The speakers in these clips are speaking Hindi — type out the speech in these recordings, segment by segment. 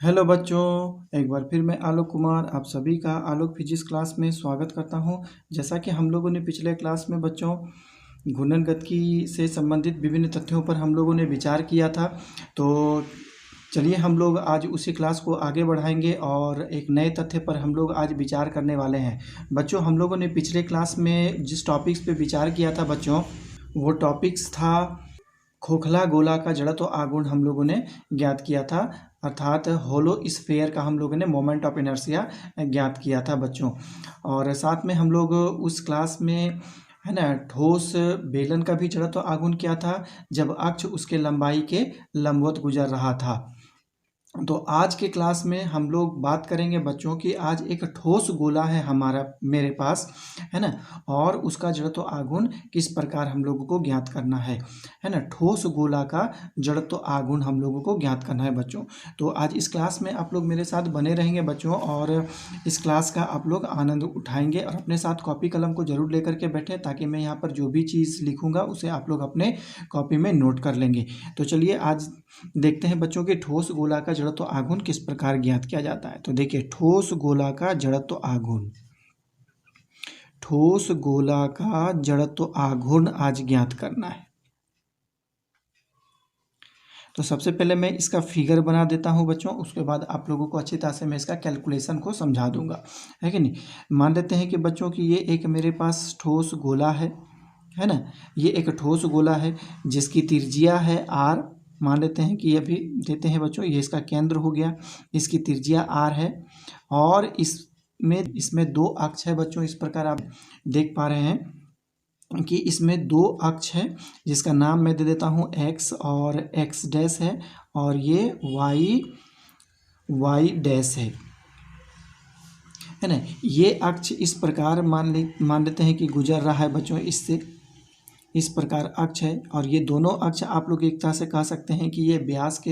हेलो बच्चों, एक बार फिर मैं आलोक कुमार आप सभी का आलोक फिजिक्स क्लास में स्वागत करता हूं। जैसा कि हम लोगों ने पिछले क्लास में बच्चों घूर्णन गतिकी से संबंधित विभिन्न तथ्यों पर हम लोगों ने विचार किया था, तो चलिए हम लोग आज उसी क्लास को आगे बढ़ाएंगे और एक नए तथ्य पर हम लोग आज विचार करने वाले हैं। बच्चों, हम लोगों ने पिछले क्लास में जिस टॉपिक्स पे विचार किया था बच्चों, वो टॉपिक्स था खोखला गोला का जड़त्व आघूर्ण हम लोगों ने ज्ञात किया था, अर्थात होलो स्फीयर का हम लोगों ने मोमेंट ऑफ इनर्शिया ज्ञात किया था बच्चों। और साथ में हम लोग उस क्लास में है ना ठोस बेलन का भी जड़त्व आघूर्ण किया था जब अक्ष उसके लंबाई के लंबवत गुजर रहा था। तो आज के क्लास में हम लोग बात करेंगे बच्चों की आज एक ठोस गोला है हमारा मेरे पास, है ना, और उसका जड़त्व आघूर्ण किस प्रकार हम लोगों को ज्ञात करना है ना। ठोस गोला का जड़त्व आघूर्ण हम लोगों को ज्ञात करना है बच्चों। तो आज इस क्लास में आप लोग मेरे साथ बने रहेंगे बच्चों और इस क्लास का आप लोग आनंद उठाएंगे और अपने साथ कॉपी कलम को जरूर लेकर के बैठें ताकि मैं यहाँ पर जो भी चीज़ लिखूँगा उसे आप लोग अपने कॉपी में नोट कर लेंगे। तो चलिए आज देखते हैं बच्चों कि ठोस गोला का जड़त्व आघूर्ण किस प्रकार ज्ञात किया जाता है। तो देखिए ठोस गोला का जड़त्व आघूर्ण, ठोस गोला का जड़त्व आघूर्ण आज ज्ञात करना है। तो सबसे पहले मैं इसका फिगर बना देता हूं बच्चों, उसके बाद आप लोगों को अच्छी तरह से मैं इसका कैलकुलेशन को समझा दूंगा, है कि नहीं। मान लेते हैं कि बच्चों की ये एक मेरे पास ठोस गोला है ना। ये एक ठोस गोला है जिसकी त्रिज्या है आर। मान लेते हैं कि ये भी देते हैं बच्चों, ये इसका केंद्र हो गया, इसकी त्रिज्या आर है और इसमें दो अक्ष है बच्चों। इस प्रकार आप देख पा रहे हैं कि इसमें दो अक्ष है जिसका नाम मैं दे देता हूँ एक्स और एक्स डैश है और ये वाई डैश है ना। ये अक्ष इस प्रकार मान लेते हैं कि गुजर रहा है बच्चों, इससे इस प्रकार अक्ष है और ये दोनों अक्ष आप लोग एक तरह से कह सकते हैं कि ये व्यास के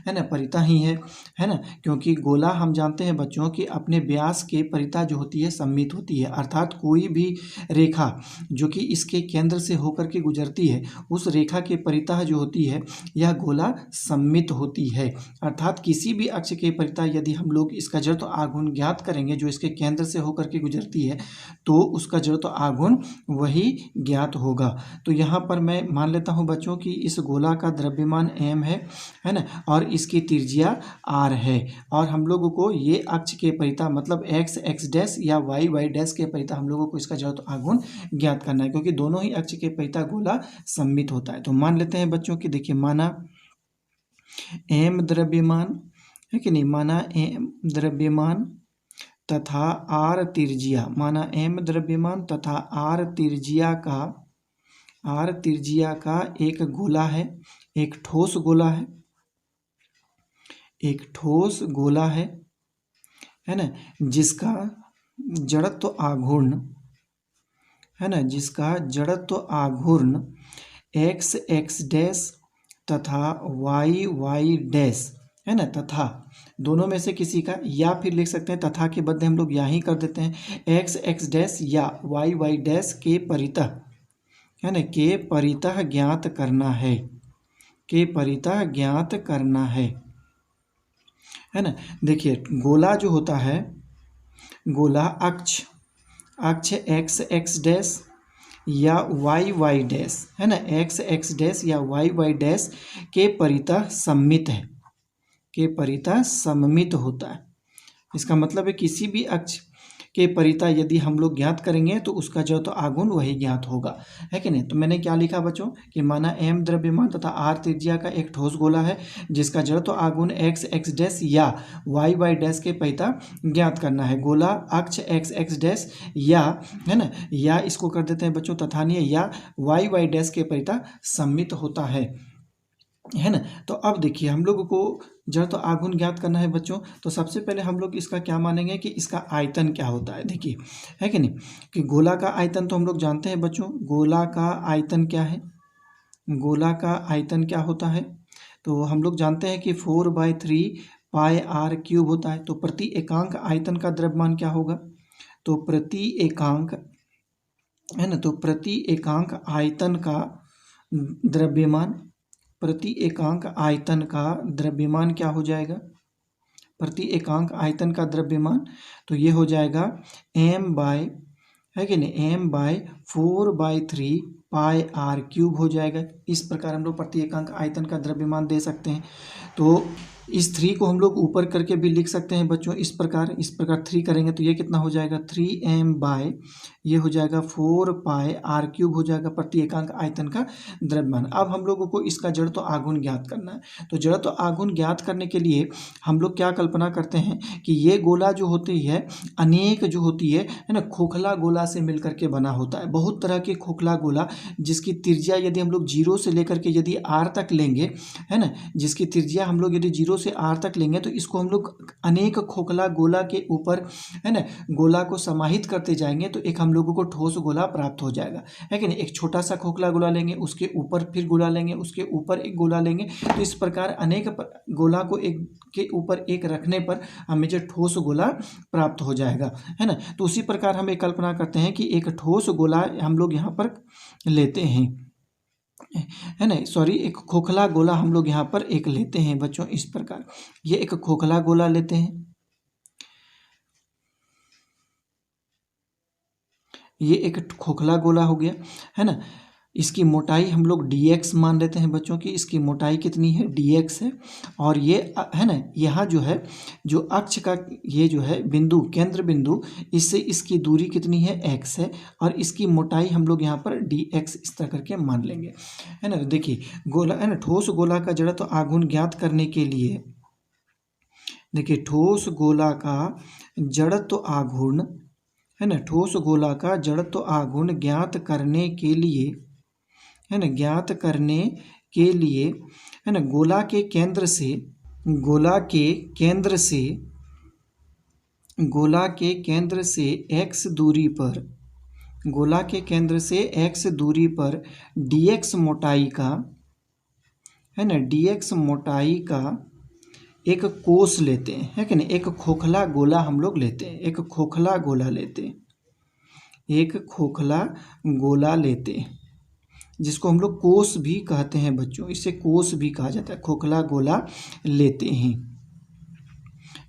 है ना परिता ही है ना, क्योंकि गोला हम जानते हैं बच्चों कि अपने व्यास के परिता जो होती है सममित होती है, अर्थात कोई भी रेखा जो कि इसके केंद्र से होकर के गुजरती है उस रेखा के परिता जो होती है यह गोला सममित होती है। अर्थात किसी भी अक्ष के परिता यदि हम लोग इसका जड़त्व आघूर्ण ज्ञात करेंगे जो इसके केंद्र से होकर के गुजरती है तो उसका जड़त्व आघूर्ण वही ज्ञात होगा। तो यहाँ पर मैं मान लेता हूँ बच्चों कि इस गोला का द्रव्यमान m है ना, और इसकी त्रिज्या r है और हम लोगों को ये अक्ष के परिता मतलब x x डैश या y y डैश के परिता हम लोगों को इसका जड़त्व आघूर्ण ज्ञात करना है, क्योंकि दोनों ही अक्ष के परिता गोला सममित होता है। तो मान लेते हैं बच्चों कि देखिए माना m द्रव्यमान है कि नहीं, माना m द्रव्यमान तथा r त्रिज्या, माना m द्रव्यमान तथा r त्रिज्या का एक गोला है, एक ठोस गोला है, एक ठोस गोला है ना, जिसका जड़त्व आघूर्ण है ना, जिसका जड़त्व आघूर्ण एक्स एक्स डैश तथा वाई वाई डैश है ना, तथा दोनों में से किसी का, या फिर लिख सकते हैं तथा के बदले हम लोग यहाँ ही कर देते हैं एक्स एक्स डैश या वाई वाई डैश के परितः है ना, के परितः ज्ञात करना है, के परितः ज्ञात करना है ना। देखिए गोला जो होता है, गोला अक्ष एक्स एक्स डैश या वाई वाई डैश है ना, एक्स एक्स डैश या वाई वाई डैश के परितः सममित है, के परितः सममित होता है। इसका मतलब है किसी भी अक्ष के परिता यदि हम लोग ज्ञात करेंगे तो उसका जड़ तो आघूर्ण वही ज्ञात होगा, है कि नहीं। तो मैंने क्या लिखा बच्चों कि माना m द्रव्यमान तथा r त्रिज्या का एक ठोस गोला है जिसका जड़ तो आघूर्ण x x डैश या y y डैश के परिता ज्ञात करना है। गोला अक्ष x x डैश या, है ना, या इसको कर देते हैं बच्चों तथानीय या y y डैश के परिता सममित होता है ना। तो अब देखिए हम लोगों को जड़ तो आघूर्ण ज्ञात करना है बच्चों, तो सबसे पहले हम लोग इसका क्या मानेंगे कि इसका आयतन क्या होता है। देखिए, है कि नहीं, कि गोला का आयतन तो हम लोग जानते हैं बच्चों, गोला का आयतन क्या है, गोला का आयतन क्या होता है, तो हम लोग जानते हैं कि 4/3 पाई आर क्यूब होता है। तो प्रति एकांक आयतन का द्रव्यमान क्या होगा, तो प्रति एकांक, है ना, तो प्रति एकांक आयतन का द्रव्यमान, प्रति एकांक आयतन का द्रव्यमान क्या हो जाएगा, प्रति एकांक आयतन का द्रव्यमान, तो ये हो जाएगा m बाय, है कि नहीं, m/4/3 पाई आर क्यूब हो जाएगा। इस प्रकार हम लोग प्रति एकांक आयतन का द्रव्यमान दे सकते हैं। तो इस 3 को हम लोग ऊपर करके भी लिख सकते हैं बच्चों, इस प्रकार 3 करेंगे तो ये कितना हो जाएगा 3m बाय, ये हो जाएगा 4 पाई आर क्यूब हो जाएगा प्रति एकांक आयतन का द्रव्यमान। अब हम लोगों को इसका जड़ तो आघूर्ण ज्ञात करना है। तो जड़ तो आघूर्ण ज्ञात करने के लिए हम लोग क्या कल्पना करते हैं कि ये गोला जो होती है अनेक जो होती है ना, खोखला गोला से मिलकर के बना होता है। बहुत तरह के खोखला गोला जिसकी त्रिज्या यदि हम लोग 0 से लेकर के यदि r तक लेंगे, है ना, जिसकी त्रिज्या हम लोग यदि 0 से r तक लेंगे तो इसको हम लोग अनेक खोखला गोला के ऊपर, है ना, गोला को समाहित करते जाएंगे तो एक हम लोगों को ठोस गोला प्राप्त हो जाएगा, है कि नहीं। एक छोटा सा खोखला गोला लेंगे, उसके ऊपर फिर गोला लेंगे, उसके ऊपर एक गोला लेंगे, तो इस प्रकार अनेक गोला को एक के ऊपर एक रखने पर हमें जो ठोस गोला प्राप्त हो जाएगा, है ना। तो उसी प्रकार हम एक कल्पना करते हैं कि एक ठोस गोला हम लोग यहाँ पर लेते हैं, है ना, सॉरी, एक खोखला गोला हम लोग यहाँ पर एक लेते हैं बच्चों। इस प्रकार ये एक खोखला गोला लेते हैं, ये एक खोखला गोला हो गया, है ना। इसकी मोटाई हम लोग dx मान लेते हैं बच्चों की, इसकी मोटाई कितनी है dx है। और ये है ना, यहाँ जो है जो अक्ष का ये जो है बिंदु, केंद्र बिंदु, इससे इसकी दूरी कितनी है x है, और इसकी मोटाई हम लोग यहाँ पर dx इस तरह करके मान लेंगे, है ना। देखिए गोला, है ना, ठोस गोला का जड़ तो आघूर्ण ज्ञात करने के लिए, देखिए ठोस गोला का जड़त्व आघूर्ण, है ना, ठोस गोला का जड़त्व आघूर्ण ज्ञात करने के लिए, है ना, ज्ञात करने के लिए, है ना, गोला के केंद्र से, गोला के केंद्र से, गोला के केंद्र से x दूरी पर, गोला के केंद्र से x दूरी पर dx मोटाई का, है ना, dx मोटाई का एक कोस लेते हैं, है कि नहीं। एक खोखला गोला हम लोग लेते हैं, एक खोखला गोला लेते हैं, एक खोखला गोला लेते हैं जिसको हम लोग कोस भी कहते हैं बच्चों, इसे कोस भी कहा जाता है। खोखला गोला लेते हैं,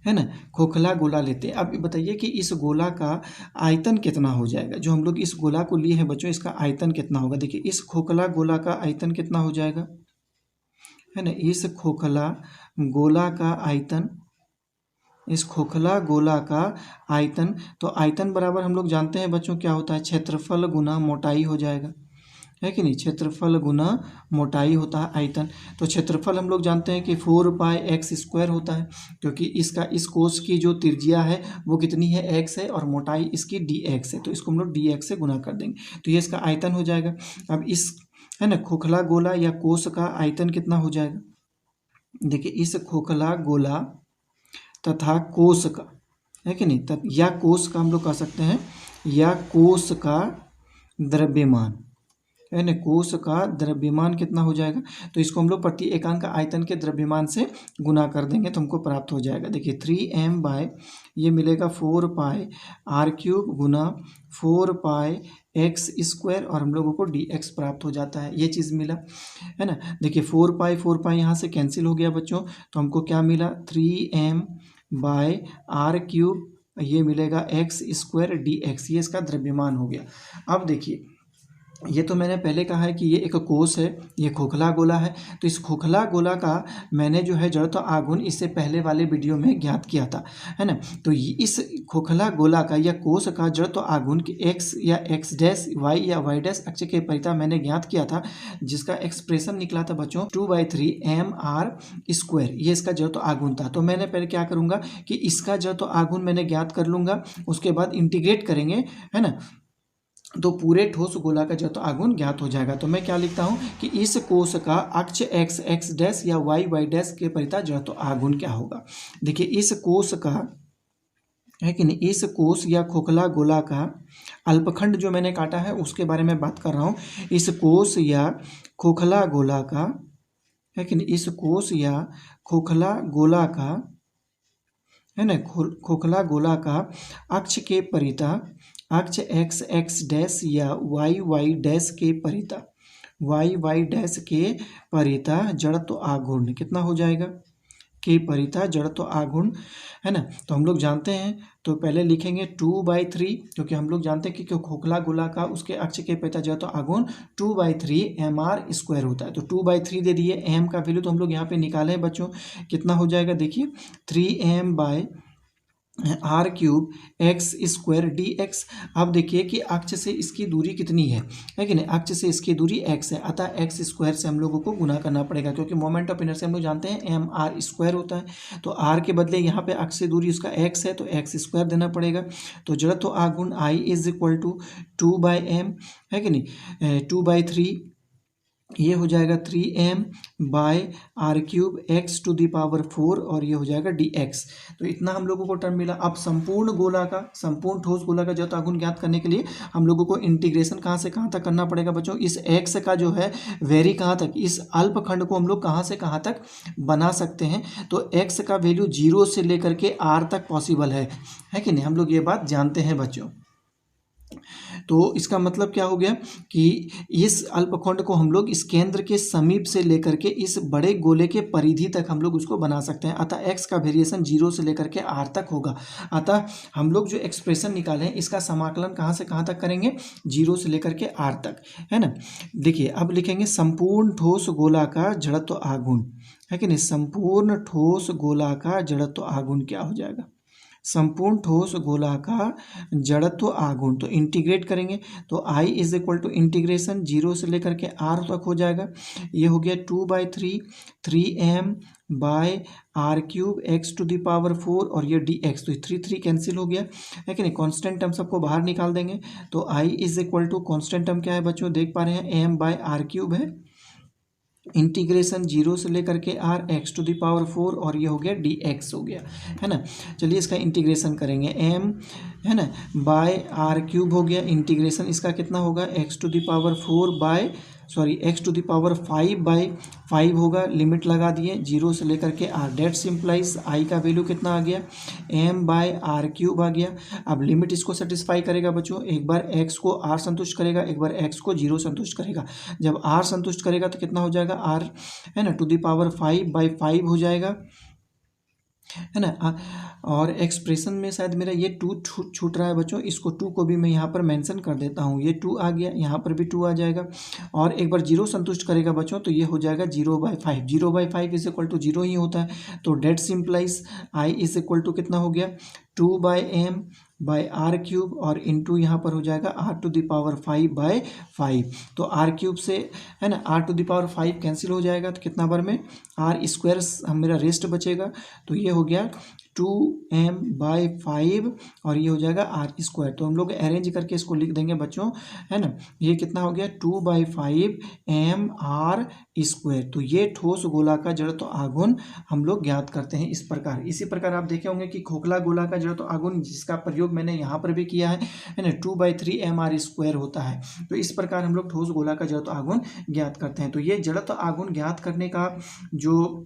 है ना, खोखला गोला लेते हैं। अब बताइए कि इस गोला का आयतन कितना हो जाएगा। जो हम लोग इस गोला को लिए हैं बच्चों, इसका आयतन कितना होगा। देखिए इस खोखला गोला का आयतन कितना हो जाएगा, है ना, इस खोखला गोला का आयतन, इस खोखला गोला का आयतन, तो आयतन बराबर हम लोग जानते हैं बच्चों क्या होता है, क्षेत्रफल गुना मोटाई हो जाएगा, है कि नहीं। क्षेत्रफल गुना मोटाई होता है आयतन। तो क्षेत्रफल हम लोग जानते हैं कि 4πx² होता है, क्योंकि इसका इस कोस की जो त्रिज्या है वो कितनी है x है, और मोटाई इसकी dx है, तो इसको हम लोग dx से गुना कर देंगे तो ये इसका आयतन हो जाएगा। अब इस, है ना, खोखला गोला या कोस का आयतन कितना हो जाएगा। देखिए इस खोखला गोला तथा कोस का, है कि नहीं, या कोस का हम लोग कह सकते हैं, या कोस का द्रव्यमान, है ना, कोस का द्रव्यमान कितना हो जाएगा। तो इसको हम लोग प्रति एकांक आयतन के द्रव्यमान से गुना कर देंगे तो हमको प्राप्त हो जाएगा। देखिए 3m बाय ये मिलेगा 4 पाई are cube Guna 4 pi x², और हम लोगों को dx प्राप्त हो जाता है, ये चीज़ मिला, है ना। देखिए 4 पाई यहाँ से कैंसिल हो गया बच्चों, तो हमको क्या मिला 3m बाय आर क्यूब, ये मिलेगा x² dx, ये इसका द्रव्यमान हो गया। अब देखिए ये तो मैंने पहले कहा है कि ये एक कोस है, ये खोखला गोला है। तो इस खोखला गोला का मैंने जो है जड़त्व आघूर्ण इससे पहले वाले वीडियो में ज्ञात किया था, है ना। तो इस खोखला गोला का या कोस का जड़त्व आघूर्ण की एक्स या एक्स डैश वाई या वाई डैश अक्ष के परिता मैंने ज्ञात किया था, जिसका एक्सप्रेशन निकला था बच्चों 2/3 mr²। ये इसका जड़त्व आघूर्ण था। तो मैंने पहले क्या करूँगा कि इसका जड़त्व आघूर्ण मैंने ज्ञात कर लूँगा, उसके बाद इंटीग्रेट करेंगे, है ना, तो पूरे ठोस गोला का जड़त्व आघूर्ण ज्ञात हो जाएगा। तो मैं क्या लिखता हूँ कि इस कोश का अक्ष एक्स एक्स डैश या वाई वाई डैश के परिता जड़त्व आघूर्ण क्या होगा। देखिए इस कोश का है कि नहीं, इस कोश या खोखला गोला का अल्पखंड जो मैंने काटा है उसके बारे में बात कर रहा हूँ। इस कोश या खोखला गोला का है कि नहीं, इस कोश या खोखला गोला का है ना, खोखला गोला का अक्ष के परिता, अक्ष एक्स एक्स डैश या वाई वाई डैश के परिता, वाई वाई डैश के परिता जड़त्व आघूर्ण कितना हो जाएगा, के परिता जड़त्व आघूर्ण, है ना। तो हम लोग जानते हैं, तो पहले लिखेंगे 2/3, क्योंकि हम लोग जानते हैं कि खोखला गोला का उसके अक्ष के परिता जड़त्व आघूर्ण 2/3 mr² होता है। तो 2/3 दे दिए, m का वैल्यू तो हम लोग यहाँ पे निकाले हैं बच्चों, कितना हो जाएगा देखिए 3m/r³ x² dx। अब देखिए कि अक्ष से इसकी दूरी कितनी है कि नहीं, अक्ष से इसकी दूरी x है, अतः x² से हम लोगों को गुना करना पड़ेगा, क्योंकि मोमेंट ऑफ इनर्शिया हम लोग जानते हैं mr² होता है। तो r के बदले यहाँ पे अक्ष से दूरी उसका x है, तो x² देना पड़ेगा। तो जड़त्व आघूर्ण I = 2/m, है कि नहीं, 2/3 ये हो जाएगा 3m/r³ x⁴, और ये हो जाएगा dx। तो इतना हम लोगों को टर्म मिला। अब संपूर्ण गोला का, संपूर्ण ठोस गोला का जड़त्व आघूर्ण ज्ञात करने के लिए हम लोगों को इंटीग्रेशन कहाँ से कहाँ तक करना पड़ेगा बच्चों। इस x का जो है वेरी कहाँ तक, इस अल्पखंड को हम लोग कहाँ से कहाँ तक बना सकते हैं। तो x का वैल्यू 0 से लेकर के r तक पॉसिबल है कि नहीं, हम लोग ये बात जानते हैं बच्चों। तो इसका मतलब क्या हो गया कि इस अल्पखंड को हम लोग इस केंद्र के समीप से लेकर के इस बड़े गोले के परिधि तक हम लोग उसको बना सकते हैं। अतः x का वेरिएशन 0 से लेकर के r तक होगा। अतः हम लोग जो एक्सप्रेशन निकाले हैं इसका समाकलन कहाँ से कहाँ तक करेंगे, 0 से लेकर के r तक, है ना। देखिए अब लिखेंगे संपूर्ण ठोस गोला का जड़त्व आघूर्ण, है कि नहीं, संपूर्ण ठोस गोला का जड़त्व आघूर्ण क्या हो जाएगा, संपूर्ण ठोस गोला का जड़त्व आघूर्ण। तो इंटीग्रेट करेंगे तो I = इंटीग्रेशन 0 से लेकर के r तक हो जाएगा। ये हो गया 2/3 3m/r³ x⁴, और ये dx। तो 3 कैंसिल हो गया, है कि नहीं, कांस्टेंट टर्म सबको बाहर निकाल देंगे। तो I = कांस्टेंट टर्म क्या है बच्चों, देख पा रहे हैं m/r³ है, इंटीग्रेशन 0 से लेकर के r x⁴, और ये हो गया dx हो गया, है ना। चलिए इसका इंटीग्रेशन करेंगे, m है ना r³ हो गया, इंटीग्रेशन इसका कितना होगा x⁵/5/5 होगा, लिमिट लगा दिए 0 से लेकर के r। डेट सिंप्लाइज I का वैल्यू कितना आ गया, m/r³ आ गया। अब लिमिट इसको सेटिस्फाई करेगा बच्चों, एक बार x को r संतुष्ट करेगा, एक बार x को 0 संतुष्ट करेगा। जब r संतुष्ट करेगा तो कितना हो जाएगा, r है ना 5/5 हो जाएगा, है ना। और एक्सप्रेशन में शायद मेरा ये 2 छूट रहा है बच्चों, इसको 2 को भी मैं यहाँ पर मेंशन कर देता हूँ। ये 2 आ गया, यहाँ पर भी 2 आ जाएगा, और एक बार 0 संतुष्ट करेगा बच्चों तो ये हो जाएगा 0/5। 0/5 = 0 ही होता है। तो डेट सिंप्लाइज I = कितना हो गया 2/m/r³ और इंटू यहाँ पर हो जाएगा r⁵/5। तो r³ से, है ना, r⁵ कैंसिल हो जाएगा, तो कितना बार में r² मेरा रेस्ट बचेगा। तो ये हो गया 2m/5, और ये हो जाएगा r²। तो हम लोग अरेंज करके इसको लिख देंगे बच्चों, है ना। ये कितना हो गया 2/5 mr²। तो ये ठोस गोला का जड़त्व आघूर्ण हम लोग ज्ञात करते हैं इस प्रकार। इसी प्रकार आप देखे होंगे कि खोखला गोला का जड़त्व आघूर्ण, जिसका प्रयोग मैंने यहाँ पर भी किया है ना, 2/3 mr² होता है। तो इस प्रकार हम लोग ठोस गोला का जड़त्व आघूर्ण ज्ञात करते हैं। तो ये जड़त्व आघूर्ण ज्ञात करने का जो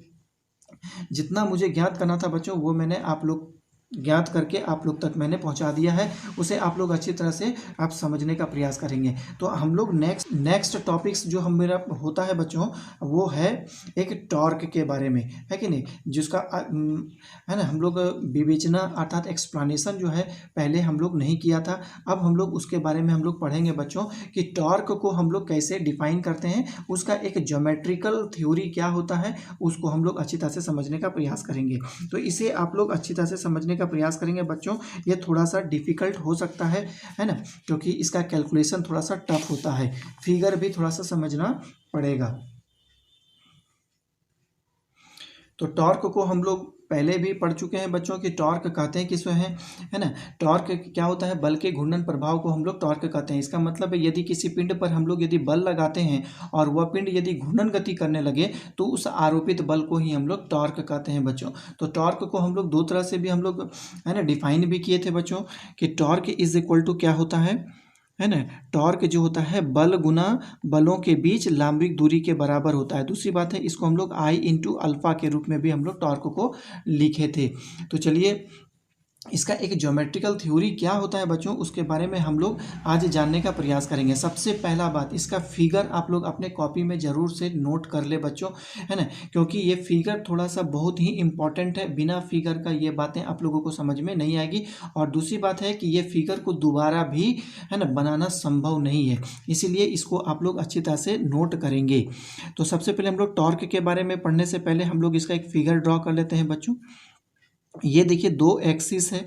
जितना मुझे ज्ञात करना था बच्चों, वो मैंने आप लोग ज्ञात करके आप लोग तक मैंने पहुंचा दिया है, उसे आप लोग अच्छी तरह से आप समझने का प्रयास करेंगे। तो हम लोग नेक्स्ट टॉपिक्स जो हम मेरा होता है बच्चों, वो है एक टॉर्क के बारे में, है कि नहीं, जिसका है ना, हम लोग विवेचना अर्थात एक्सप्लेनेशन जो है पहले हम लोग नहीं किया था। अब हम लोग उसके बारे में हम लोग पढ़ेंगे बच्चों कि टॉर्क को हम लोग कैसे डिफाइन करते हैं, उसका एक ज्योमेट्रिकल थ्योरी क्या होता है, उसको हम लोग अच्छी तरह से समझने का प्रयास करेंगे। तो इसे आप लोग अच्छी तरह से समझने का प्रयास करेंगे बच्चों। ये थोड़ा सा डिफिकल्ट हो सकता है ना, क्योंकि इसका कैलकुलेशन थोड़ा सा टफ होता है, फिगर भी थोड़ा सा समझना पड़ेगा। तो टॉर्क को हम लोग पहले भी पढ़ चुके हैं बच्चों कि टॉर्क कहते हैं किसे हैं, है ना। टॉर्क क्या होता है, बल के घूर्णन प्रभाव को हम लोग टॉर्क कहते हैं। इसका मतलब है यदि किसी पिंड पर हम लोग यदि बल लगाते हैं और वह पिंड यदि घूर्णन गति करने लगे तो उस आरोपित बल को ही हम लोग टॉर्क कहते हैं बच्चों। तो टॉर्क को हम लोग दो तरह से भी हम लोग है ना डिफाइन भी किए थे बच्चों कि टॉर्क इज इक्वल टू क्या होता है ना, टॉर्क जो होता है बल गुना बलों के बीच लंबिक दूरी के बराबर होता है। दूसरी बात है इसको हम लोग आई इंटू अल्फा के रूप में भी हम लोग टॉर्क को लिखे थे। तो चलिए इसका एक ज्योमेट्रिकल थ्योरी क्या होता है बच्चों, उसके बारे में हम लोग आज जानने का प्रयास करेंगे। सबसे पहला बात, इसका फिगर आप लोग अपने कॉपी में ज़रूर से नोट कर ले बच्चों, है ना, क्योंकि ये फिगर थोड़ा सा बहुत ही इंपॉर्टेंट है। बिना फिगर का ये बातें आप लोगों को समझ में नहीं आएगी। और दूसरी बात है कि ये फिगर को दोबारा भी है ना बनाना संभव नहीं है, इसीलिए इसको आप लोग अच्छी तरह से नोट करेंगे। तो सबसे पहले हम लोग टॉर्क के बारे में पढ़ने से पहले हम लोग इसका एक फिगर ड्रॉ कर लेते हैं बच्चों। ये देखिए दो एक्सिस है,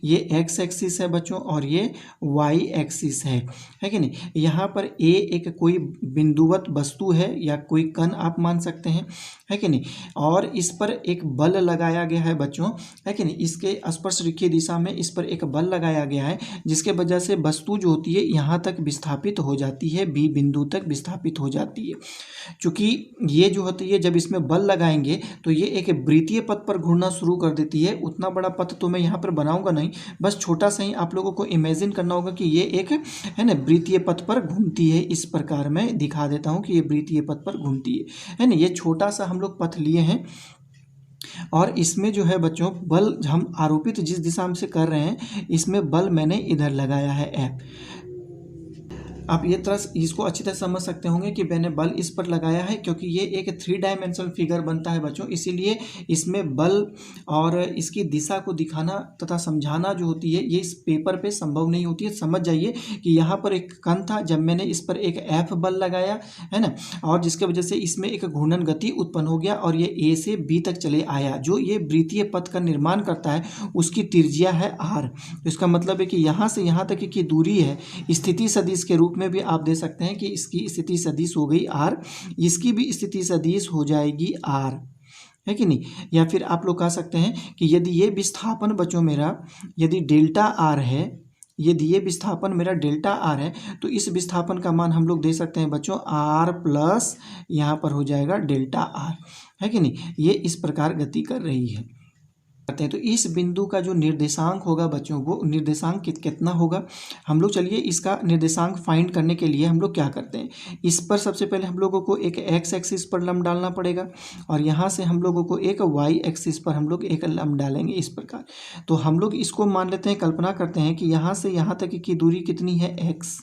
ये एक्स एक्सिस है बच्चों और ये वाई एक्सिस है कि नहीं। यहाँ पर ए एक कोई बिंदुवत वस्तु है या कोई कण आप मान सकते हैं, है कि नहीं। और इस पर एक बल लगाया गया है बच्चों, है कि नहीं। इसके स्पर्श रेखीय दिशा में इस पर एक बल लगाया गया है, जिसके वजह से वस्तु जो होती है यहाँ तक विस्थापित हो जाती है, बी बिंदु तक विस्थापित हो जाती है। चूँकि ये जो होती है जब इसमें बल लगाएंगे तो ये एक वृत्तीय पथ पर घूमना शुरू कर देती है। उतना बड़ा पथ तो मैं यहाँ पर बनाऊंगा नहीं, बस छोटा सा ही आप लोगों को इमेजिन करना होगा कि ये एक है ना वृत्तीय पथ पर घूमती है। इस प्रकार मैं दिखा देता हूँ कि ये वृत्तीय पथ पर घूमती है ना। ये छोटा सा हम लोग पथ लिए हैं और इसमें जो है बच्चों बल हम आरोपित जिस दिशा से कर रहे हैं इसमें बल मैंने इधर लगाया है एफ। आप ये तरह इसको अच्छी तरह समझ सकते होंगे कि मैंने बल इस पर लगाया है, क्योंकि ये एक 3 डायमेंशनल फिगर बनता है बच्चों, इसीलिए इसमें बल और इसकी दिशा को दिखाना तथा समझाना जो होती है ये इस पेपर पे संभव नहीं होती है। समझ जाइए कि यहाँ पर एक कण था, जब मैंने इस पर एक एफ बल लगाया है ना, और जिसके वजह से इसमें एक घूर्णन गति उत्पन्न हो गया और ये ए से बी तक चले आया। जो ये वृत्तीय पथ का निर्माण करता है उसकी त्रिज्या है आर। इसका मतलब है कि यहाँ से यहाँ तक की दूरी है, स्थिति सदिश के रूप में भी आप दे सकते हैं कि इसकी स्थिति सदिश हो गई आर, इसकी भी स्थिति सदिश हो जाएगी आर, है कि नहीं। या फिर आप लोग कह सकते हैं कि यदि ये विस्थापन बच्चों मेरा यदि डेल्टा आर है, यदि ये विस्थापन मेरा डेल्टा आर है तो इस विस्थापन का मान हम लोग दे सकते हैं बच्चों आर प्लस यहाँ पर हो जाएगा डेल्टा आर, है कि नहीं। ये इस प्रकार गति कर रही है करते हैं। तो इस बिंदु का जो निर्देशांक होगा बच्चों, वो निर्देशांक कितना होगा, हम लोग चलिए इसका निर्देशांक फाइंड करने के लिए हम लोग क्या करते हैं, इस पर सबसे पहले हम लोगों को एक एक्स एक्सिस पर लंब डालना पड़ेगा और यहाँ से हम लोगों को एक वाई एक्सिस पर हम लोग एक लंब डालेंगे इस प्रकार। तो हम लोग इसको मान लेते हैं, कल्पना करते हैं कि यहाँ से यहाँ तक की दूरी कितनी है एक्स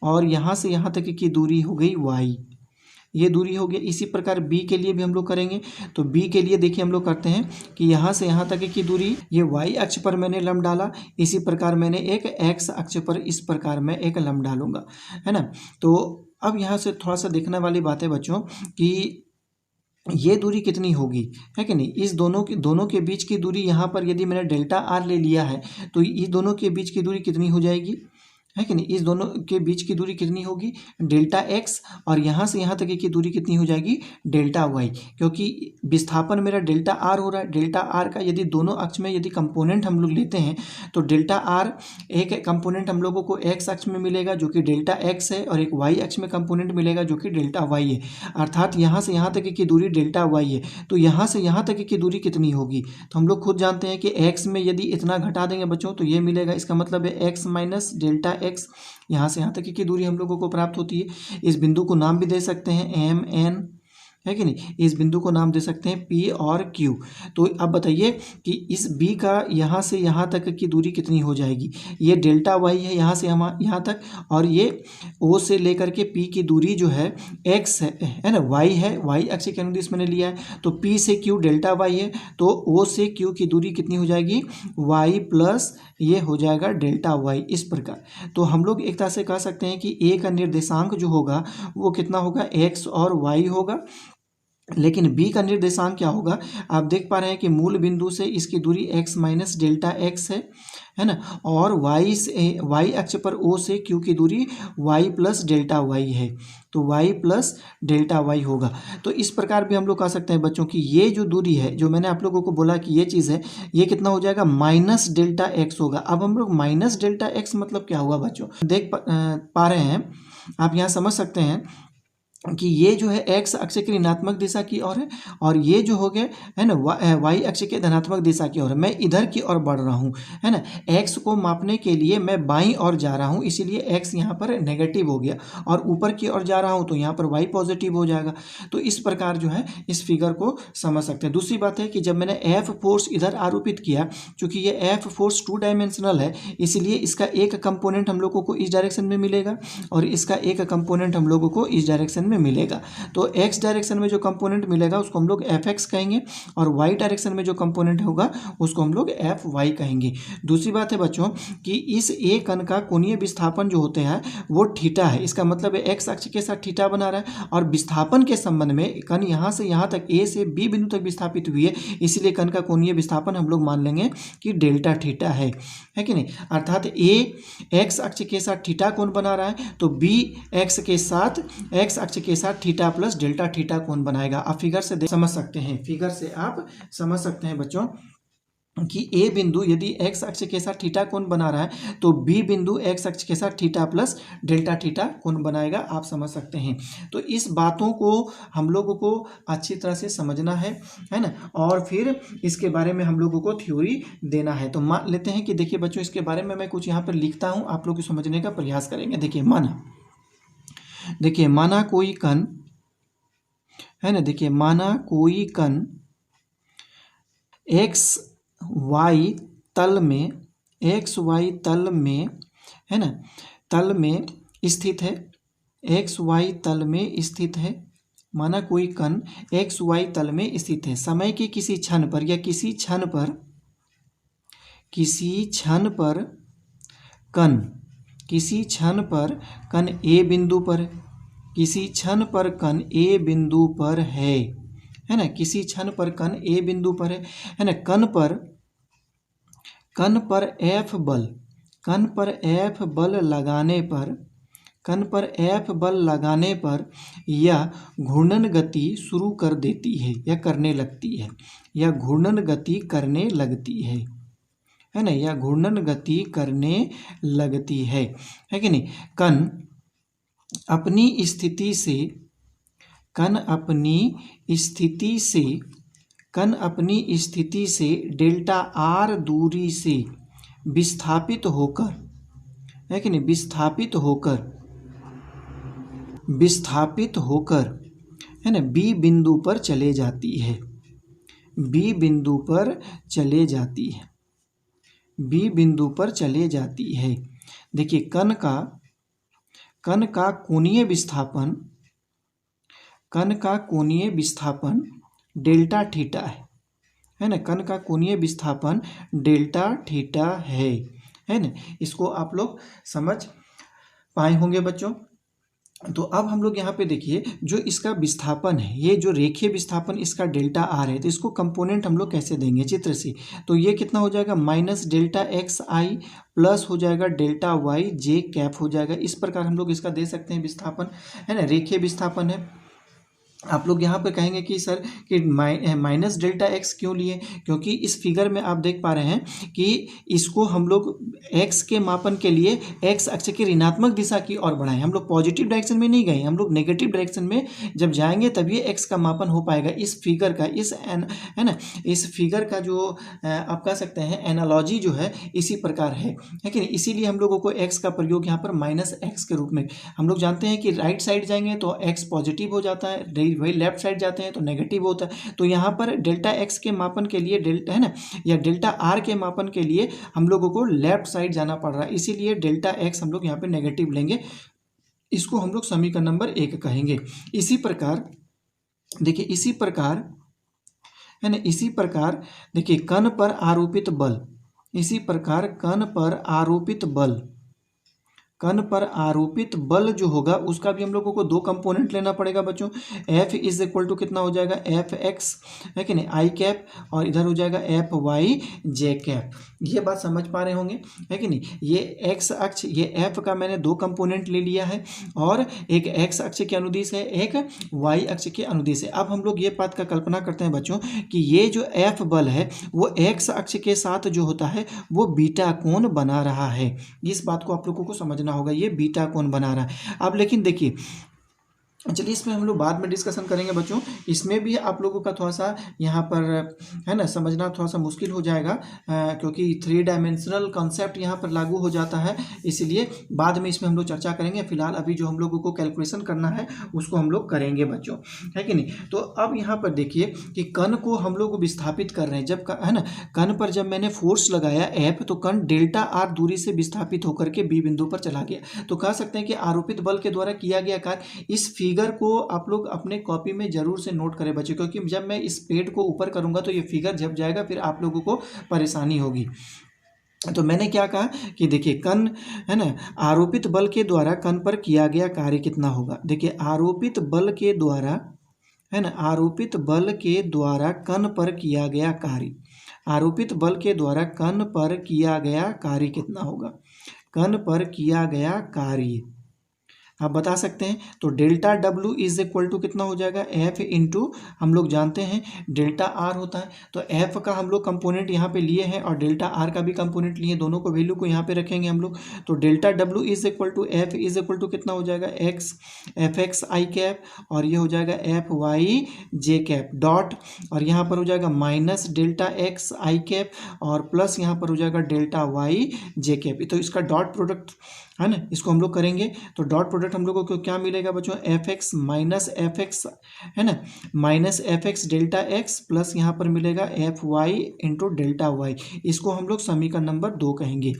और यहाँ से यहाँ तक की दूरी हो गई वाई, ये दूरी हो गया। इसी प्रकार बी के लिए भी हम लोग करेंगे। तो बी के लिए देखिए हम लोग करते हैं कि यहाँ से यहाँ तक की दूरी ये वाई अक्ष पर मैंने लंब डाला, इसी प्रकार मैंने एक एक्स अक्ष पर इस प्रकार मैं एक लंब डालूंगा, है ना। तो अब यहाँ से थोड़ा सा देखने वाली बात है बच्चों कि ये दूरी कितनी होगी, है कि नहीं। इस दोनों के बीच की दूरी यहाँ पर यदि मैंने डेल्टा आर ले लिया है तो इस दोनों के बीच की दूरी कितनी हो जाएगी, है कि नहीं। इस दोनों के बीच की दूरी कितनी होगी डेल्टा एक्स और यहाँ से यहाँ तक की दूरी कितनी हो जाएगी डेल्टा वाई, क्योंकि विस्थापन मेरा डेल्टा आर हो रहा है। डेल्टा आर का यदि दोनों अक्ष में यदि कंपोनेंट हम लोग लेते हैं तो डेल्टा आर एक कंपोनेंट हम लोगों को एक्स अक्ष में मिलेगा जो कि डेल्टा एक्स है और एक वाई अक्ष में कंपोनेंट मिलेगा जो कि डेल्टा वाई है। अर्थात यहाँ से यहाँ तक की दूरी डेल्टा वाई है। तो यहाँ से यहाँ तक की दूरी कितनी होगी, तो हम लोग खुद जानते हैं कि एक्स में यदि इतना घटा देंगे बच्चों तो ये मिलेगा। इसका मतलब है एक्स माइनस डेल्टा एक्स, यहाँ से यहाँ तक की दूरी हम लोगों को प्राप्त होती है। इस बिंदु को नाम भी दे सकते हैं एम एन, है कि नहीं। इस बिंदु को नाम दे सकते हैं P और Q। तो अब बताइए कि इस B का यहाँ से यहाँ तक की दूरी कितनी हो जाएगी। ये डेल्टा Y है यहाँ से यहाँ तक, और ये O से लेकर के P की दूरी जो है X है ना, Y है, Y अक्ष के अनुदिश मैंने लिया है। तो P से Q डेल्टा Y है, तो O से Q की दूरी कितनी हो जाएगी, Y प्लस ये हो जाएगा डेल्टा Y। इस प्रकार तो हम लोग एक तरह से कह सकते हैं कि A का निर्देशांक जो होगा वो कितना होगा, X और Y होगा। लेकिन B का निर्देशांक क्या होगा, आप देख पा रहे हैं कि मूल बिंदु से इसकी दूरी x माइनस डेल्टा x है ना, और y से y अक्ष पर O से Q की दूरी y प्लस डेल्टा y है, तो y प्लस डेल्टा y होगा। तो इस प्रकार भी हम लोग कह सकते हैं बच्चों कि ये जो दूरी है, जो मैंने आप लोगों को बोला कि ये चीज़ है, ये कितना हो जाएगा, माइनस डेल्टा x होगा। अब हम लोग माइनस डेल्टा x मतलब क्या हुआ बच्चों, देख पा रहे हैं, आप यहाँ समझ सकते हैं कि ये जो है x अक्ष की ऋणात्मक दिशा की ओर है, और ये जो हो गया है ना y अक्ष के धनात्मक दिशा की ओर है। मैं इधर की ओर बढ़ रहा हूँ, है ना। x को मापने के लिए मैं बाईं ओर जा रहा हूँ, इसीलिए x यहाँ पर नेगेटिव हो गया, और ऊपर की ओर जा रहा हूँ तो यहाँ पर y पॉजिटिव हो जाएगा। तो इस प्रकार जो है इस फिगर को समझ सकते हैं। दूसरी बात है कि जब मैंने F फोर्स इधर आरोपित किया, चूँकि ये F फोर्स 2 डायमेंशनल है, इसलिए इसका एक कंपोनेंट हम लोगों को इस डायरेक्शन में मिलेगा और इसका एक कंपोनेंट हम लोगों को इस डायरेक्शन में मिलेगा। तो x डायरेक्शन में जो कंपोनेंट मिलेगा उसको हम लोग fx कहेंगे, और y डायरेक्शन में जो कंपोनेंट होगा उसको हम लोग fy कहेंगे। दूसरी बात है बच्चों कि इस a कण का कोणीय विस्थापन जो होते हैं वो थीटा है। इसका मतलब है x अक्ष के साथ थीटा बना रहा है, और विस्थापन के संबंध में कण यहाँ से यहाँ तक a से b बिंदु तक विस्थापित हुई है, इसलिए कण का कोणीय विस्थापन हम लोग मान लेंगे कि डेल्टा थीटा है कि नहीं। अर्थात a x अक्ष के साथ थीटा कोण बना रहा है, तो b x के साथ x अक्ष के साथ थीटा प्लस डेल्टा थीटा कोण बनाएगा। आप फिगर से समझ सकते हैं, फिगर से आप समझ सकते हैं बच्चों कि a बिंदु यदि x अक्ष के साथ थीटा कोण बना रहा है तो b बिंदु x अक्ष के साथ थीटा प्लस डेल्टा थीटा कोण बनाएगा। आप समझ सकते हैं। तो इस बातों को हम लोगों को अच्छी तरह से समझना है ना, और फिर इसके बारे में हम लोगों को थ्योरी देना है। तो मान लेते हैं कि देखिए बच्चों, इसके बारे में मैं कुछ यहाँ पर लिखता हूँ, आप लोग समझने का प्रयास करेंगे। देखिए माना कोई कण है ना, देखिए माना कोई कण एक्स वाई तल में है ना, तल में स्थित है, एक्स वाई तल में स्थित है। माना कोई कण एक्स वाई तल में स्थित है, समय के किसी क्षण पर या किसी क्षण पर कण ए बिंदु पर, किसी क्षण पर कण ए बिंदु पर है ना, किसी क्षण पर कण ए बिंदु पर है ना। कण पर एफ बल लगाने पर यह घूर्णन गति शुरू कर देती है या करने लगती है, या घूर्णन गति करने लगती है ना, या घूर्णन गति करने लगती है कि नहीं। कण अपनी स्थिति से डेल्टा आर दूरी से विस्थापित होकर है कि नहीं, विस्थापित होकर है ना बी बिंदु पर चले जाती है, बी बिंदु पर चले जाती है। देखिए कण का कोणीय विस्थापन डेल्टा थीटा है ना, कण का कोणीय विस्थापन डेल्टा थीटा है ना। इसको आप लोग समझ पाए होंगे बच्चों। तो अब हम लोग यहाँ पे देखिए जो इसका विस्थापन है, ये जो रेखीय विस्थापन इसका डेल्टा आर है, तो इसको कंपोनेंट हम लोग कैसे देंगे चित्र से। तो ये कितना हो जाएगा, माइनस डेल्टा एक्स आई प्लस हो जाएगा डेल्टा वाई जे कैप हो जाएगा। इस प्रकार हम लोग इसका दे सकते हैं विस्थापन, है ना, रेखीय विस्थापन है। आप लोग यहाँ पे कहेंगे कि सर कि माइनस डेल्टा एक्स क्यों लिए, क्योंकि इस फिगर में आप देख पा रहे हैं कि इसको हम लोग एक्स के मापन के लिए एक्स अक्ष की ऋणात्मक दिशा की ओर बढ़ाएं। हम लोग पॉजिटिव डायरेक्शन में नहीं गए, हम लोग नेगेटिव डायरेक्शन में जब जाएंगे तभी एक्स का मापन हो पाएगा। इस फिगर का है ना, इस फिगर का जो आप कह सकते हैं एनालॉजी जो है इसी प्रकार है कि नहीं। इसीलिए हम लोगों को एक्स का प्रयोग यहाँ पर माइनस एक्स के रूप में, हम लोग जानते हैं कि राइट साइड जाएंगे तो एक्स पॉजिटिव हो जाता है, वही लेफ्ट साइड जाते हैं तो नेगेटिव होता है। तो यहाँ पर डेल्टा एक्स के मापन के लिए डेल्टा है ना, या डेल्टा आर के मापन के लिए हम लोगों को लेफ्ट साइड जाना पड़ रहा है, इसीलिए डेल्टा एक्स हम लोग यहाँ पे नेगेटिव लेंगे। इसको हम लोग समीकरण नंबर 1 कहेंगे। इसी प्रकार देखिए, इसी प्रकार है ना, इसी प्रकार देखिए कण पर आरोपित बल, इसी प्रकार कण पर आरोपित बल, कण पर आरोपित बल जो होगा उसका भी हम लोगों को 2 कंपोनेंट लेना पड़ेगा बच्चों। F इज इक्वल टू कितना हो जाएगा, एफ एक्स है कि नहीं आई कैप, और इधर हो जाएगा एफ वाई जे कैप। ये बात समझ पा रहे होंगे है कि नहीं। ये एक्स अक्ष, ये F का मैंने 2 कंपोनेंट ले लिया है, और एक एक्स अक्ष के अनुदिश है, एक वाई अक्ष के अनुदिश है। अब हम लोग ये बात का कल्पना करते हैं बच्चों कि ये जो F बल है वो एक्स अक्ष के साथ जो होता है वो बीटा कोण बना रहा है। इस बात को आप लोगों को समझना होगा, ये बीटा कोण बना रहा है। अब लेकिन देखिए, चलिए इसमें हम लोग बाद में डिस्कशन करेंगे बच्चों। इसमें भी आप लोगों का थोड़ा सा यहाँ पर है ना समझना थोड़ा सा मुश्किल हो जाएगा, क्योंकि 3 डायमेंशनल कॉन्सेप्ट यहाँ पर लागू हो जाता है, इसलिए बाद में इसमें हम लोग चर्चा करेंगे। फिलहाल अभी जो हम लोगों को कैलकुलेशन करना है उसको हम लोग करेंगे बच्चों, है कि नहीं। तो अब यहाँ पर देखिए कि कण को हम लोग विस्थापित कर रहे हैं, जब है ना कण पर जब मैंने फोर्स लगाया एफ, तो कण डेल्टा आर दूरी से विस्थापित होकर के बी बिंदु पर चला गया। तो कह सकते हैं कि आरोपित बल के द्वारा किया गया कार्य। इस फिगर को आप लोग अपने कॉपी में जरूर से नोट करें बच्चों, क्योंकि जब मैं इस पेड को ऊपर करूंगा तो ये फिगर झप जाएगा, फिर आप लोगों को परेशानी होगी। तो मैंने क्या कहा कि देखिए कण है ना, आरोपित बल के द्वारा कण पर किया गया कार्य कितना होगा। देखिए आरोपित बल के द्वारा है ना, आरोपित बल के द्वारा कण पर किया गया कार्य, आरोपित बल के द्वारा कण पर किया गया कार्य कितना होगा। कण पर किया गया कार्य आप बता सकते हैं। तो delta W is equal to कितना हो जाएगा, एफ इंटू हम लोग जानते हैं डेल्टा आर होता है। तो एफ का हम लोग कंपोनेंट यहाँ पे लिए हैं और डेल्टा आर का भी कंपोनेंट लिए, दोनों को वैल्यू को यहाँ पे रखेंगे हम लोग। तो delta W is equal to F is equal to कितना हो जाएगा, x F x i cap, और ये हो जाएगा F y j cap dot, और यहाँ पर हो जाएगा minus delta x i cap, और प्लस यहाँ पर हो जाएगा डेल्टा वाई जे कैप। तो इसका डॉट प्रोडक्ट है ना, इसको हम लोग करेंगे। तो डॉट प्रोडक्ट हम लोगों को क्या मिलेगा बच्चों, F x minus F x है ना, minus F x delta x, plus यहाँ पर मिलेगा F Y into delta y. इसको हम लोग समीकरण नंबर 2 कहेंगे।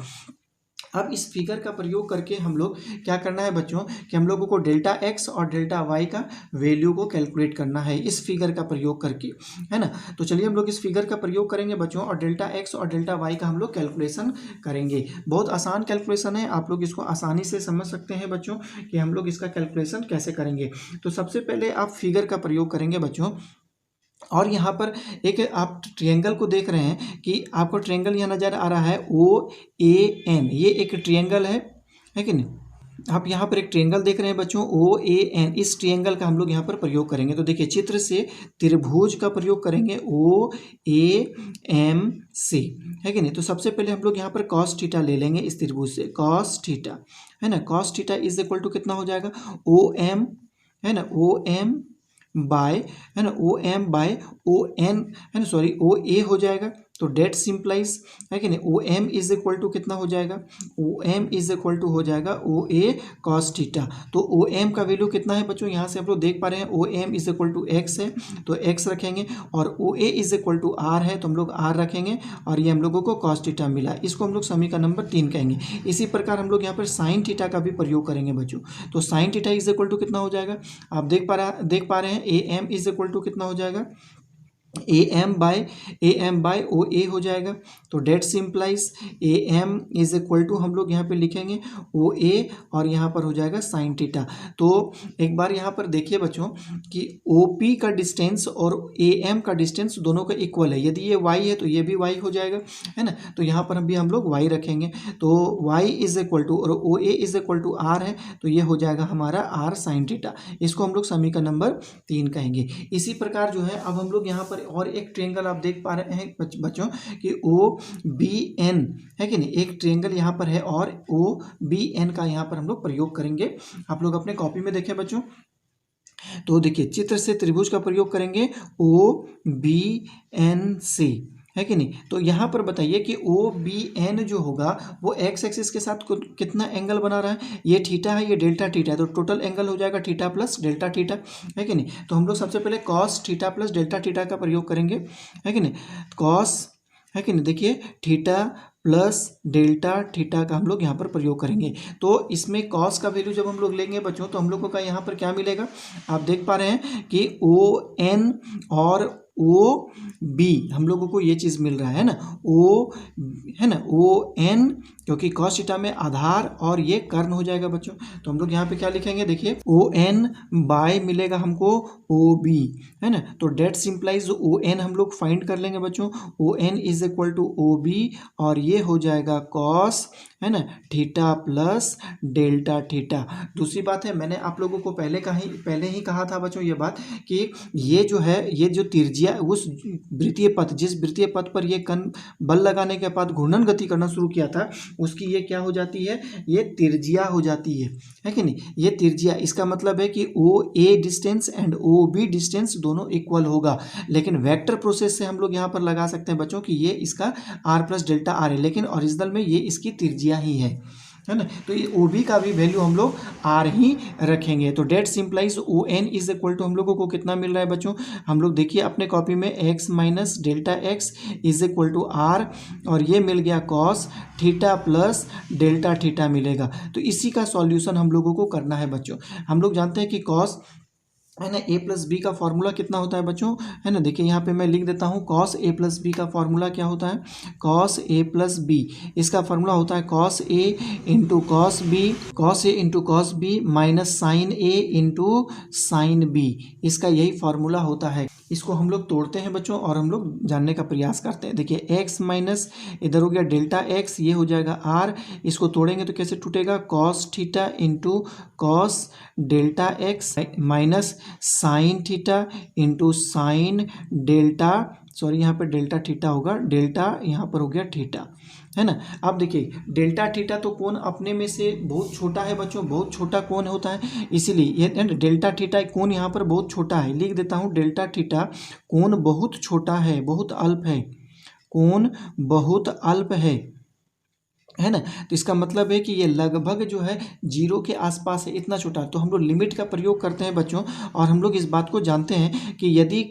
अब इस फिगर का प्रयोग करके हम लोग क्या करना है बच्चों कि हम लोगों को डेल्टा एक्स और डेल्टा वाई का वैल्यू को कैलकुलेट करना है इस फिगर का प्रयोग करके, है ना। तो चलिए हम लोग इस फिगर का प्रयोग करेंगे बच्चों, और डेल्टा एक्स और डेल्टा वाई का हम लोग कैलकुलेशन करेंगे। बहुत आसान कैलकुलेशन है, आप लोग इसको आसानी से समझ सकते हैं बच्चों कि हम लोग इसका कैलकुलेशन कैसे करेंगे। तो सबसे पहले आप फिगर का प्रयोग करेंगे बच्चों, और यहाँ पर एक आप ट्रायंगल को देख रहे हैं कि आपको ट्रायंगल यहाँ नज़र आ रहा है ओ ए एन, ये एक ट्रायंगल है कि नहीं। आप यहाँ पर एक ट्रायंगल देख रहे हैं बच्चों ओ ए एन, इस ट्रायंगल का हम लोग यहाँ पर प्रयोग करेंगे। तो देखिए चित्र से त्रिभुज का प्रयोग करेंगे ओ ए एम सी, है कि नहीं। तो सबसे पहले हम लोग यहाँ पर कॉस थीटा ले लेंगे इस त्रिभुज से, कॉस थीटा है ना, cos theta is equal to कितना हो जाएगा, ओ एम है ना, ओ एम बाय है ना, O M by O N है ना, सॉरी ओ ए हो जाएगा। तो डेट सिंप्लाइज है कि नहीं, O M is equal to कितना हो जाएगा, O M is equal to हो जाएगा ओ ए कॉस थीटा। तो ओ एम का वैल्यू कितना है बच्चों, यहाँ से आप लोग देख पा रहे हैं O M is equal to x है, तो एक्स रखेंगे, और O A is equal to r है तो हम लोग आर रखेंगे, और ये हम लोगों को कॉस थीटा मिला, इसको हम लोग समीकरण नंबर 3 कहेंगे। इसी प्रकार हम लोग यहाँ पर साइन थीटा का भी प्रयोग करेंगे बच्चों। तो sine theta is equal to कितना हो जाएगा, आप देख पा रहे हैं A M is equal to कितना हो जाएगा, ए एम बाय ओ ए हो जाएगा। तो that simplifies A M is equal to हम लोग यहाँ पे लिखेंगे ओ ए, और यहाँ पर हो जाएगा साइन थीटा। तो एक बार यहाँ पर देखिए बच्चों कि ओ पी का डिस्टेंस और ए एम का डिस्टेंस दोनों का इक्वल है, यदि ये वाई है तो ये भी वाई हो जाएगा, है ना। तो यहाँ पर भी हम लोग वाई रखेंगे, तो वाई इज इक्वल टू और O A is equal to r है, तो ये हो जाएगा हमारा आर साइन थीटा। इसको हम लोग समीकरण नंबर 3 कहेंगे। इसी प्रकार जो है अब हम लोग यहाँ पर और एक ट्रायंगल आप देख पा रहे हैं बच्चों कि ओ बी एन है कि नहीं, एक ट्रायंगल यहाँ पर है और ओ बी एन का यहाँ पर हम लोग प्रयोग करेंगे। आप लोग अपने कॉपी में देखें बच्चों, तो देखिए चित्र से त्रिभुज का प्रयोग करेंगे ओ बी एन सी, है कि नहीं। तो यहाँ पर बताइए कि ओ बी एन जो होगा वो एक्स एक्सिस के साथ कितना एंगल बना रहा है, ये थीटा है, ये डेल्टा थीटा है, तो टोटल एंगल हो जाएगा थीटा प्लस डेल्टा थीटा, है कि नहीं। तो हम लोग सबसे पहले cos theta plus delta theta का प्रयोग करेंगे, है कि नहीं। कॉस, है कि नहीं, देखिए थीटा प्लस डेल्टा थीटा का हम लोग यहाँ पर प्रयोग करेंगे। तो इसमें कॉस का वैल्यू जब हम लोग लेंगे बच्चों तो हम लोगों का यहाँ पर क्या मिलेगा, आप देख पा रहे हैं कि ओ एन और ओ बी हम लोगों को ये चीज़ मिल रहा है ना, ओ है ना, ओ एन, क्योंकि कॉस थीटा में आधार और ये कर्ण हो जाएगा बच्चों। तो हम लोग यहाँ पे क्या लिखेंगे, देखिए ओ एन बाय मिलेगा हमको ओ बी, है ना। तो डेट सिंप्लाइज ओ एन हम लोग फाइंड कर लेंगे बच्चों, O N is equal to O B, और ये हो जाएगा कॉस, है ना, थीटा प्लस डेल्टा थीटा। दूसरी बात है, मैंने आप लोगों को पहले ही कहा था बच्चों ये बात कि ये जो है, ये जो त्रिज्या उस वृत्तीय पथ, जिस वृत्तीय पथ पर ये कण बल लगाने के बाद घूर्णन गति करना शुरू किया था, उसकी ये क्या हो जाती है, ये त्रिज्या हो जाती है कि नहीं, ये त्रिज्या। इसका मतलब है कि O A distance and O B distance दोनों इक्वल होगा, लेकिन वेक्टर प्रोसेस से हम लोग यहाँ पर लगा सकते हैं बच्चों कि ये इसका आर प्लस डेल्टा आर है, लेकिन ओरिजिनल में ये इसकी त्रिज्या ही है ना। तो ये ओ बी का भी वैल्यू हम लोग आर ही रखेंगे। तो that simplifies O N is equal to हम लोगों को कितना मिल रहा है बच्चों, हम लोग देखिए अपने कॉपी में x minus delta x is equal to r, और ये मिल गया cos theta plus delta theta मिलेगा। तो इसी का सॉल्यूशन हम लोगों को करना है बच्चों। हम लोग जानते हैं कि कॉस, है ना, ए प्लस बी का फॉर्मूला कितना होता है बच्चों, है ना। देखिए यहाँ पे मैं लिख देता हूँ, कॉस ए प्लस बी का फॉर्मूला क्या होता है, कॉस ए प्लस बी, इसका फॉर्मूला होता है cos A into cos B, cos A into cos B minus sine A into sine B, इसका यही फॉर्मूला होता है। इसको हम लोग तोड़ते हैं बच्चों और हम लोग जानने का प्रयास करते हैं। देखिए एक्स माइनस इधर हो गया डेल्टा एक्स, ये हो जाएगा आर, इसको तोड़ेंगे तो कैसे टूटेगा, cos theta into cos delta x minus sine theta into sine delta, sorry यहाँ पर डेल्टा थीटा होगा, डेल्टा यहाँ पर हो गया थीटा, है ना। अब देखिए डेल्टा थीटा तो कोण अपने में से बहुत छोटा है बच्चों, बहुत छोटा कोण होता है, इसीलिए ये डेल्टा थीटा कोण यहाँ पर बहुत छोटा है, लिख देता हूँ डेल्टा थीटा कोण बहुत छोटा है, बहुत अल्प है, कोण बहुत अल्प है ना। तो इसका मतलब है कि ये लगभग जो है जीरो के आसपास है, इतना छोटा। तो हम लोग लिमिट का प्रयोग करते हैं बच्चों, और हम लोग इस बात को जानते हैं कि यदि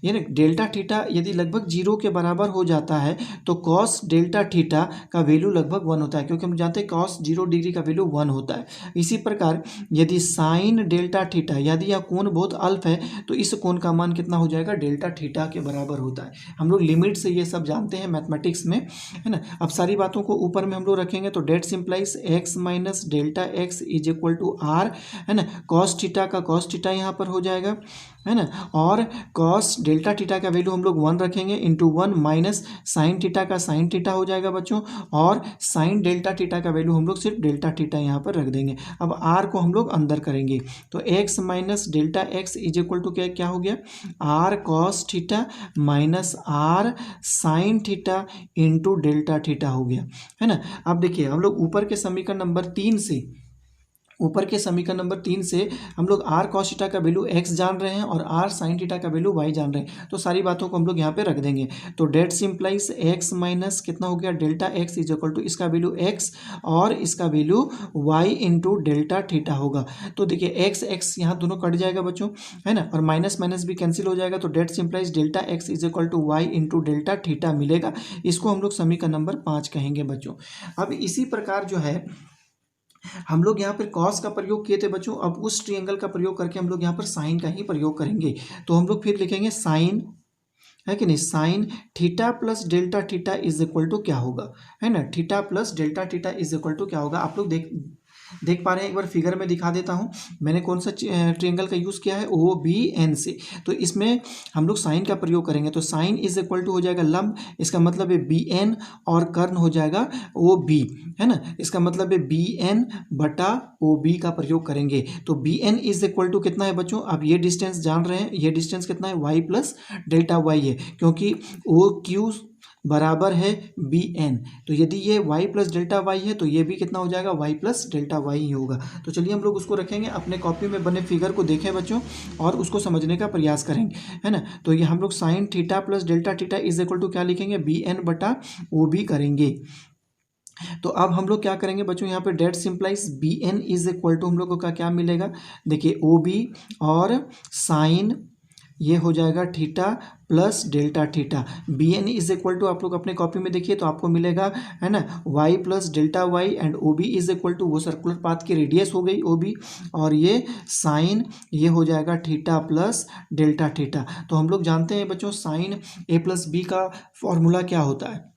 यानी डेल्टा थीटा यदि लगभग जीरो के बराबर हो जाता है तो कॉस डेल्टा थीटा का वैल्यू लगभग 1 होता है, क्योंकि हम जानते हैं कॉस 0 डिग्री का वैल्यू 1 होता है। इसी प्रकार यदि साइन डेल्टा थीटा, यदि यह कोण बहुत अल्प है तो इस कोण का मान कितना हो जाएगा, डेल्टा थीटा के बराबर होता है। हम लोग लिमिट से ये सब जानते हैं मैथमेटिक्स में, है ना। अब सारी बातों को ऊपर में हम लोग रखेंगे तो that simplifies x minus delta x is equal to r, है ना। कॉस थीटा का कॉस थीटा यहाँ पर हो जाएगा, है ना, और कॉस डेल्टा थीटा का वैल्यू हम लोग 1 रखेंगे इंटू 1 माइनस साइन थीटा का साइन थीटा हो जाएगा बच्चों, और साइन डेल्टा थीटा का वैल्यू हम लोग सिर्फ डेल्टा थीटा यहाँ पर रख देंगे। अब आर को हम लोग अंदर करेंगे तो x minus delta x is equal to क्या क्या हो गया, r cos theta minus r sine theta into delta theta हो गया, है ना। अब देखिए हम लोग ऊपर के समीकरण नंबर 3 से हम लोग आर कॉस थीटा का वैल्यू एक्स जान रहे हैं और आर साइन थीटा का वैल्यू वाई जान रहे हैं, तो सारी बातों को हम लोग यहाँ पे रख देंगे। तो डेट सिंप्लाइज एक्स माइनस कितना हो गया, delta x is equal to इसका वैल्यू एक्स और इसका value y into delta theta होगा। तो देखिए एक्स एक्स यहाँ दोनों कट जाएगा बच्चों, है ना, और माइनस माइनस भी कैंसिल हो जाएगा। तो that simplifies delta x is equal to y into delta theta मिलेगा। इसको हम लोग समीकरण नंबर 5 कहेंगे बच्चों। अब इसी प्रकार जो है हम लोग यहाँ पर कॉस का प्रयोग किए थे बच्चों, अब उस ट्रायंगल का प्रयोग करके हम लोग यहाँ पर साइन का ही प्रयोग करेंगे। तो हम लोग फिर लिखेंगे साइन, है कि नहीं, sine theta plus delta theta is equal to क्या होगा, है ना, theta plus delta theta is equal to क्या होगा। आप लोग देख पा रहे हैं, एक बार फिगर में दिखा देता हूं मैंने कौन सा ट्रायंगल का यूज़ किया है, ओ बी एन से। तो इसमें हम लोग साइन का प्रयोग करेंगे तो साइन इज इक्वल टू हो जाएगा लंब, इसका मतलब है बी एन, और कर्ण हो जाएगा ओ बी, है ना। इसका मतलब है बी एन बटा ओ बी का प्रयोग करेंगे। तो B N is equal to कितना है बच्चों, अब ये डिस्टेंस जान रहे हैं, ये डिस्टेंस कितना है, वाई प्लस डेल्टा वाई है, क्योंकि ओ क्यू बराबर है बी एन। तो यदि ये y प्लस डेल्टा वाई है तो ये भी कितना हो जाएगा, y plus delta why he होगा। तो चलिए हम लोग उसको रखेंगे, अपने कॉपी में बने फिगर को देखें बच्चों और उसको समझने का प्रयास करेंगे, है ना। तो ये हम लोग sine theta plus delta theta is equal to क्या लिखेंगे, बी एन बटा ओ बी करेंगे। तो अब हम लोग क्या करेंगे बच्चों, यहाँ पे that simplify B N is equal to हम लोग को क्या मिलेगा, देखिए ओ बी और साइन ये हो जाएगा theta plus delta theta. B N is equal to आप लोग अपने कॉपी में देखिए तो आपको मिलेगा, है ना, Y plus delta Y and O B is equal to वो सर्कुलर पाथ की रेडियस हो गई ओ बी, और ये साइन ये हो जाएगा थीटा प्लस डेल्टा थीटा। तो हम लोग जानते हैं बच्चों साइन ए प्लस बी का फॉर्मूला क्या होता है,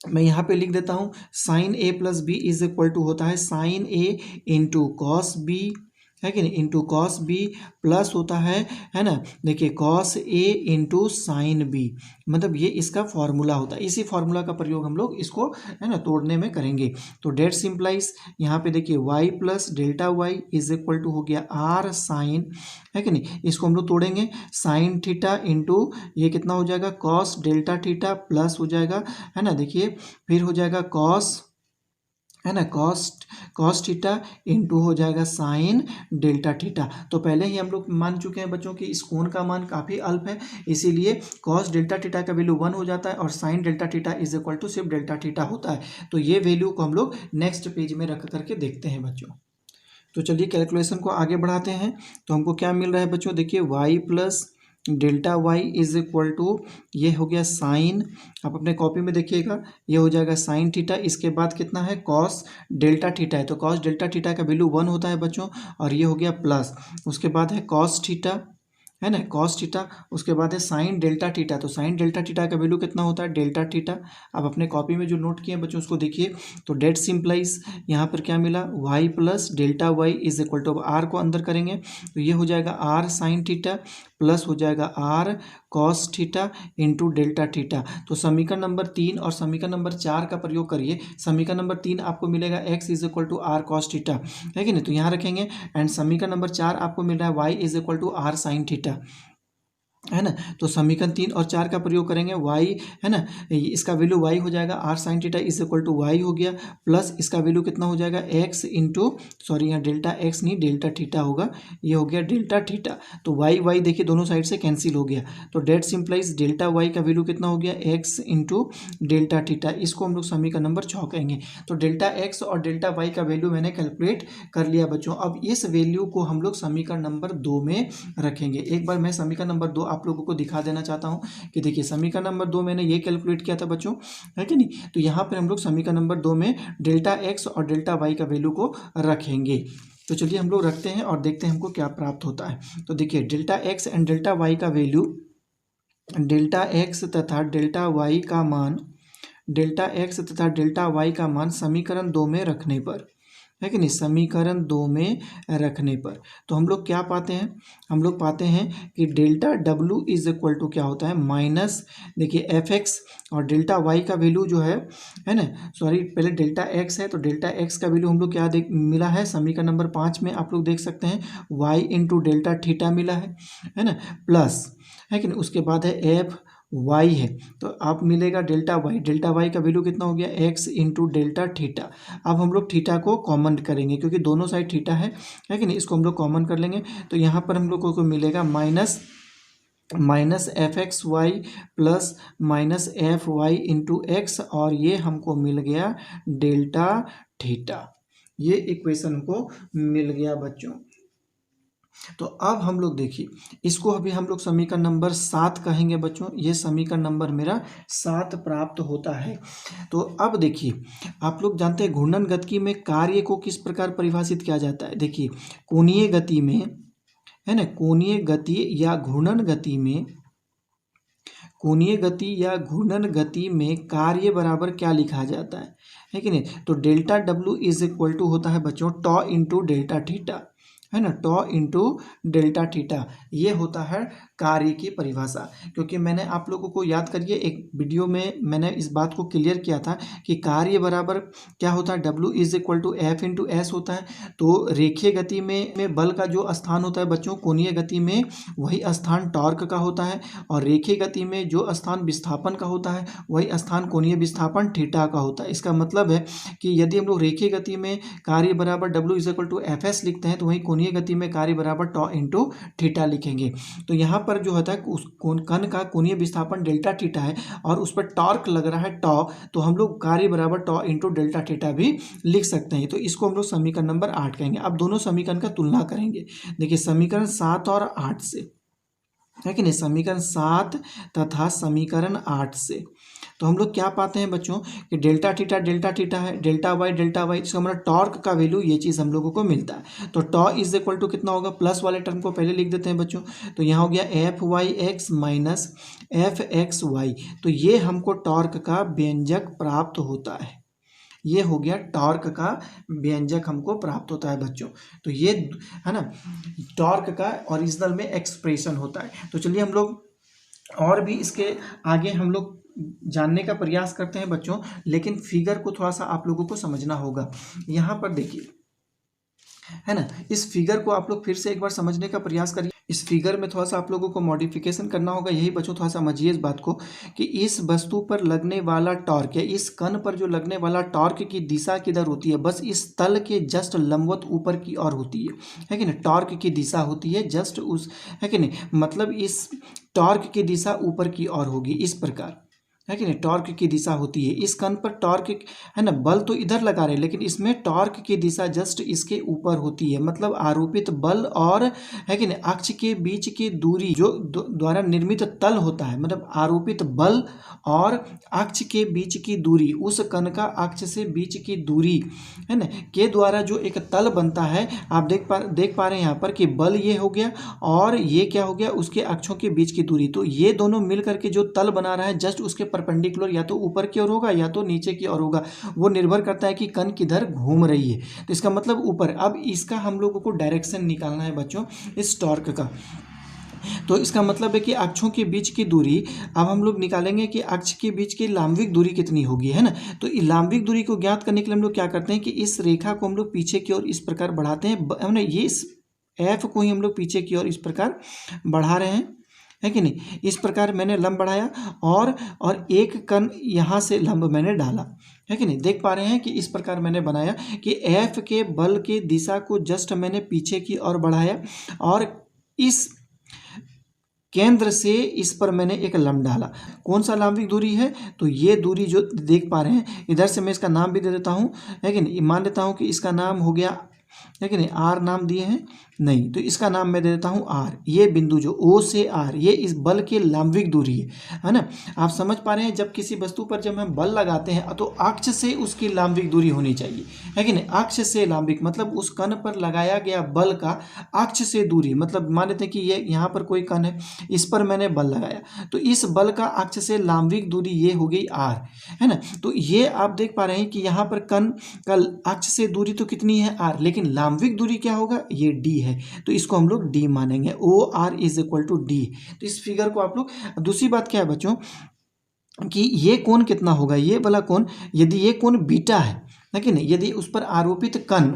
मैं यहाँ पे लिख देता हूँ, sine A plus B is equal to होता है sine A into cos B, है कि नहीं, इंटू कॉस बी प्लस होता है ना, देखिए cos A into sine B, मतलब ये इसका फॉर्मूला होता है। इसी फॉर्मूला का प्रयोग हम लोग इसको, है ना, तोड़ने में करेंगे। तो डेट सिंप्लाइज यहाँ पे देखिए Y plus delta Y is equal to हो गया आर साइन, है कि नहीं, इसको हम लोग तोड़ेंगे, साइन थीटा इंटू ये कितना हो जाएगा कॉस डेल्टा थीटा प्लस हो जाएगा, है ना, देखिए फिर हो जाएगा कॉस, है ना, कॉस थीटा इंटू हो जाएगा साइन डेल्टा थीटा। तो पहले ही हम लोग मान चुके हैं बच्चों कि इस कोण का मान काफ़ी अल्प है, इसीलिए कॉस डेल्टा थीटा का वैल्यू 1 हो जाता है और sine delta theta is equal to सिर्फ डेल्टा थीटा होता है। तो ये वैल्यू को हम लोग नेक्स्ट पेज में रख करके देखते हैं बच्चों। तो चलिए कैलकुलेशन को आगे बढ़ाते हैं। तो हमको क्या मिल रहा है बच्चों, देखिए Y plus delta Y is equal to ये हो गया साइन, आप अपने कॉपी में देखिएगा ये हो जाएगा साइन थीटा, इसके बाद कितना है कॉस डेल्टा थीटा है, तो कॉस डेल्टा थीटा का वैल्यू 1 होता है बच्चों, और ये हो गया प्लस, उसके बाद है कॉस थीटा, है ना, कॉस थीटा, उसके बाद है साइन डेल्टा थीटा, तो साइन डेल्टा थीटा का वैल्यू कितना होता है डेल्टा थीटा। आप अपने कॉपी में जो नोट किए बच्चों उसको देखिए। तो डेट सिंप्लाइज यहाँ पर क्या मिला, Y plus delta Y is equal to, अब आर को अंदर करेंगे तो ये हो जाएगा आर साइन थीटा प्लस हो जाएगा R cos theta into delta theta. तो समीकरण नंबर 3 और समीकरण नंबर 4 का प्रयोग करिए। समीकरण नंबर 3 आपको मिलेगा X is equal to R cos theta, है कि नहीं, तो यहाँ रखेंगे, एंड समीकरण नंबर 4 आपको मिल रहा है Y is equal to R sine theta, है ना। तो समीकरण 3 और 4 का प्रयोग करेंगे, y, है ना, इसका वैल्यू y हो जाएगा R sine theta is equal to Y हो गया, प्लस इसका वैल्यू कितना हो जाएगा x इंटू, सॉरी यहाँ डेल्टा x नहीं डेल्टा थीटा होगा, ये हो गया डेल्टा थीटा। तो y देखिए दोनों साइड से कैंसिल हो गया, तो डेट सिंप्लाइज डेल्टा y का वैल्यू कितना हो गया x इंटू डेल्टा थीटा, इसको हम लोग समीकरण नंबर 6 कहेंगे। तो डेल्टा x और डेल्टा y का वैल्यू मैंने कैलकुलेट कर लिया बच्चों। अब इस वैल्यू को हम लोग समीकरण नंबर 2 में रखेंगे। एक बार मैं समीकरण नंबर 2 आप लोगों को दिखा देना चाहता हूं कि देखिए समीकरण नंबर 2 मैंने ये कैलकुलेट किया था बच्चों, है कि नहीं। तो यहाँ पर हम लोग समीकरण नंबर 2 में डेल्टा x और डेल्टा y का वैल्यू को रखेंगे। तो चलिए हम लोग रखते हैं और देखते हैं हमको क्या प्राप्त होता है। तो देखिए delta x and delta y का वैल्यू, डेल्टा x तथा डेल्टा y का मान, डेल्टा x तथा डेल्टा y का मान समीकरण 2 में रखने पर, है कि नहीं, समीकरण 2 में रखने पर तो हम लोग क्या पाते हैं, हम लोग पाते हैं कि delta w is equal to क्या होता है माइनस, देखिए एफ एक्स, और डेल्टा y का वैल्यू जो है ना, सॉरी पहले डेल्टा x है, तो डेल्टा x का वैल्यू हम लोग क्या देख मिला है समीकरण नंबर 5 में, आप लोग देख सकते हैं y इंटू डेल्टा थीटा मिला है ना, प्लस, है कि नहीं, उसके बाद है एफ y है, तो आप मिलेगा डेल्टा y का वैल्यू कितना हो गया x इंटू डेल्टा थीटा। अब हम लोग थीटा को कॉमन करेंगे क्योंकि दोनों साइड थीटा है कि नहीं, इसको हम लोग कॉमन कर लेंगे, तो यहाँ पर हम लोग को मिलेगा minus F X Y plus minus F Y into X, और ये हमको मिल गया डेल्टा थीटा। ये इक्वेशन को मिल गया बच्चों। तो अब हम लोग देखिए इसको अभी हम लोग समीकरण नंबर 7 कहेंगे बच्चों, ये समीकरण नंबर मेरा 7 प्राप्त होता है। तो अब देखिए आप लोग जानते हैं घूर्णन गति में कार्य को किस प्रकार परिभाषित किया जाता है। देखिए कोणीय गति में, है ना, कोणीय गति या घूर्णन गति में, कोणीय गति या घूर्णन गति में कार्य बराबर क्या लिखा जाता है कि नहीं, तो delta W is equal to होता है बच्चों टॉ इंटू डेल्टा थीटा, है ना, टॉ इंटू डेल्टा थीटा, ये होता है कार्य की परिभाषा। क्योंकि मैंने आप लोगों को याद करिए एक वीडियो में मैंने इस बात को क्लियर किया था कि कार्य बराबर क्या होता है, W is equal to F into S होता है। तो रेखीय गति में बल का जो स्थान होता है बच्चों, कोणीय गति में वही स्थान टॉर्क का होता है, और रेखीय गति में जो स्थान विस्थापन का होता है वही स्थान कोणीय विस्थापन थीटा का होता है। इसका मतलब है कि यदि हम लोग रेखीय गति में कार्य बराबर W is equal to F S लिखते हैं तो वहीं कोणीय गति में कार्य बराबर टॉ इंटू थीटा लिखेंगे। तो यहाँ पर जो होता है उस कण का कोणीय विस्थापन डेल्टा थीटा है और उस पर टॉर्क लग रहा है टॉ, तो हम लोग कार्य बराबर टॉ इंटू डेल्टा थीटा भी लिख सकते हैं। तो इसको हम लोग समीकरण नंबर 8 कहेंगे। अब दोनों समीकरण का तुलना करेंगे। देखिए समीकरण 7 और 8 से, है कि नहीं, समीकरण 7 तथा समीकरण 8 से तो हम लोग क्या पाते हैं बच्चों कि डेल्टा थीटा है, डेल्टा वाई इसका मतलब टॉर्क का वैल्यू, ये चीज़ हम लोगों को मिलता है। तो टॉ इज इक्वल टू कितना होगा, प्लस वाले टर्म को पहले लिख देते हैं बच्चों। तो यहाँ हो गया F Y X minus F X Y. तो ये हमको टॉर्क का व्यंजक प्राप्त होता है। ये हो गया टॉर्क का व्यंजक हमको प्राप्त होता है बच्चों। तो ये है ना टॉर्क का ओरिजिनल में एक्सप्रेशन होता है। तो चलिए हम लोग और भी इसके आगे हम लोग जानने का प्रयास करते हैं बच्चों, लेकिन फिगर को थोड़ा सा आप लोगों को समझना होगा। यहाँ पर देखिए, है ना, इस फिगर को आप लोग फिर से एक बार समझने का प्रयास करिए। इस फिगर में थोड़ा सा आप लोगों को मॉडिफिकेशन करना होगा। यही बच्चों थोड़ा समझिए इस बात को कि इस वस्तु पर लगने वाला टॉर्क या इस कण पर जो लगने वाला टॉर्क की दिशा किधर होती है, बस इस तल के जस्ट लंबवत ऊपर की ओर होती है कि नहीं। टॉर्क की दिशा होती है जस्ट उस, है कि नहीं, मतलब इस टॉर्क की दिशा ऊपर की ओर होगी इस प्रकार, है कि नहीं। टॉर्क की दिशा होती है इस कण पर, टॉर्क है ना, बल तो इधर लगा रहे लेकिन इसमें टॉर्क की दिशा जस्ट इसके ऊपर होती है। मतलब आरोपित बल और, है कि नहीं, अक्ष के बीच की दूरी जो द्वारा निर्मित तल होता है, मतलब आरोपित बल और अक्ष के बीच की दूरी, उस कण का अक्ष से बीच की दूरी, है ना, के द्वारा जो एक तल बनता है। आप देख पा रहे हैं यहाँ पर कि बल ये हो गया और ये क्या हो गया, उसके अक्षों के बीच की दूरी। तो ये दोनों मिल करके जो तल बना रहा है जस्ट उसके परपेंडिकुलर या तो ऊपर की ओर होगा या तो नीचे की ओर होगा। वो निर्भर करता है कि कण किधर घूम रही है। तो इसका मतलब ऊपर। अब इसका हम लोगों को डायरेक्शन निकालना है बच्चों इस टॉर्क का। तो इसका मतलब है कि अक्षों के बीच की दूरी अब हम लोग निकालेंगे कि अक्ष के बीच की लांविक दूरी कितनी होगी, है ना। तो लांविक दूरी को ज्ञात करने के लिए हम लोग क्या करते हैं कि इस रेखा को हम लोग पीछे की ओर इस प्रकार बढ़ाते हैं, है ना। ये इस एफ को ही हम लोग पीछे की ओर इस प्रकार बढ़ा रहे हैं, है कि नहीं। इस प्रकार मैंने लंब बढ़ाया और एक कण यहाँ से लंब मैंने डाला, है कि नहीं। देख पा रहे हैं कि इस प्रकार मैंने बनाया कि एफ के बल के दिशा को जस्ट मैंने पीछे की ओर बढ़ाया और इस केंद्र से इस पर मैंने एक लंब डाला। कौन सा लांविक दूरी है, तो ये दूरी जो देख पा रहे हैं, इधर से मैं इसका नाम भी दे देता हूँ, है कि नहीं। मान लेता हूँ कि इसका नाम हो गया, है कि नहीं, आर नाम दिए हैं नहीं, तो इसका नाम मैं दे देता हूँ आर। ये बिंदु जो ओ से आर, ये इस बल की लांविक दूरी है ना। आप समझ पा रहे हैं जब किसी वस्तु पर जब हम बल लगाते हैं तो अक्ष से उसकी लांविक दूरी होनी चाहिए, है कि नहीं। अक्ष से लांविक मतलब उस कण पर लगाया गया बल का अक्ष से दूरी। मतलब मान लेते हैं कि ये यहाँ पर कोई कण है, इस पर मैंने बल लगाया तो इस बल का अक्ष से लांविक दूरी ये हो गई आर, है ना। तो ये आप देख पा रहे हैं कि यहाँ पर कण का अक्ष से दूरी तो कितनी है आर, लेकिन लांविक दूरी क्या होगा, ये डी है। तो इसको हम लोग डी मानेंगे, O R is equal to D. तो इस फिगर को आप लोग, दूसरी बात क्या है बच्चों कि ये कोण कितना होगा, ये वाला कोण, यदि ये कोण बीटा है, लेकिन यदि उस पर आरोपित कण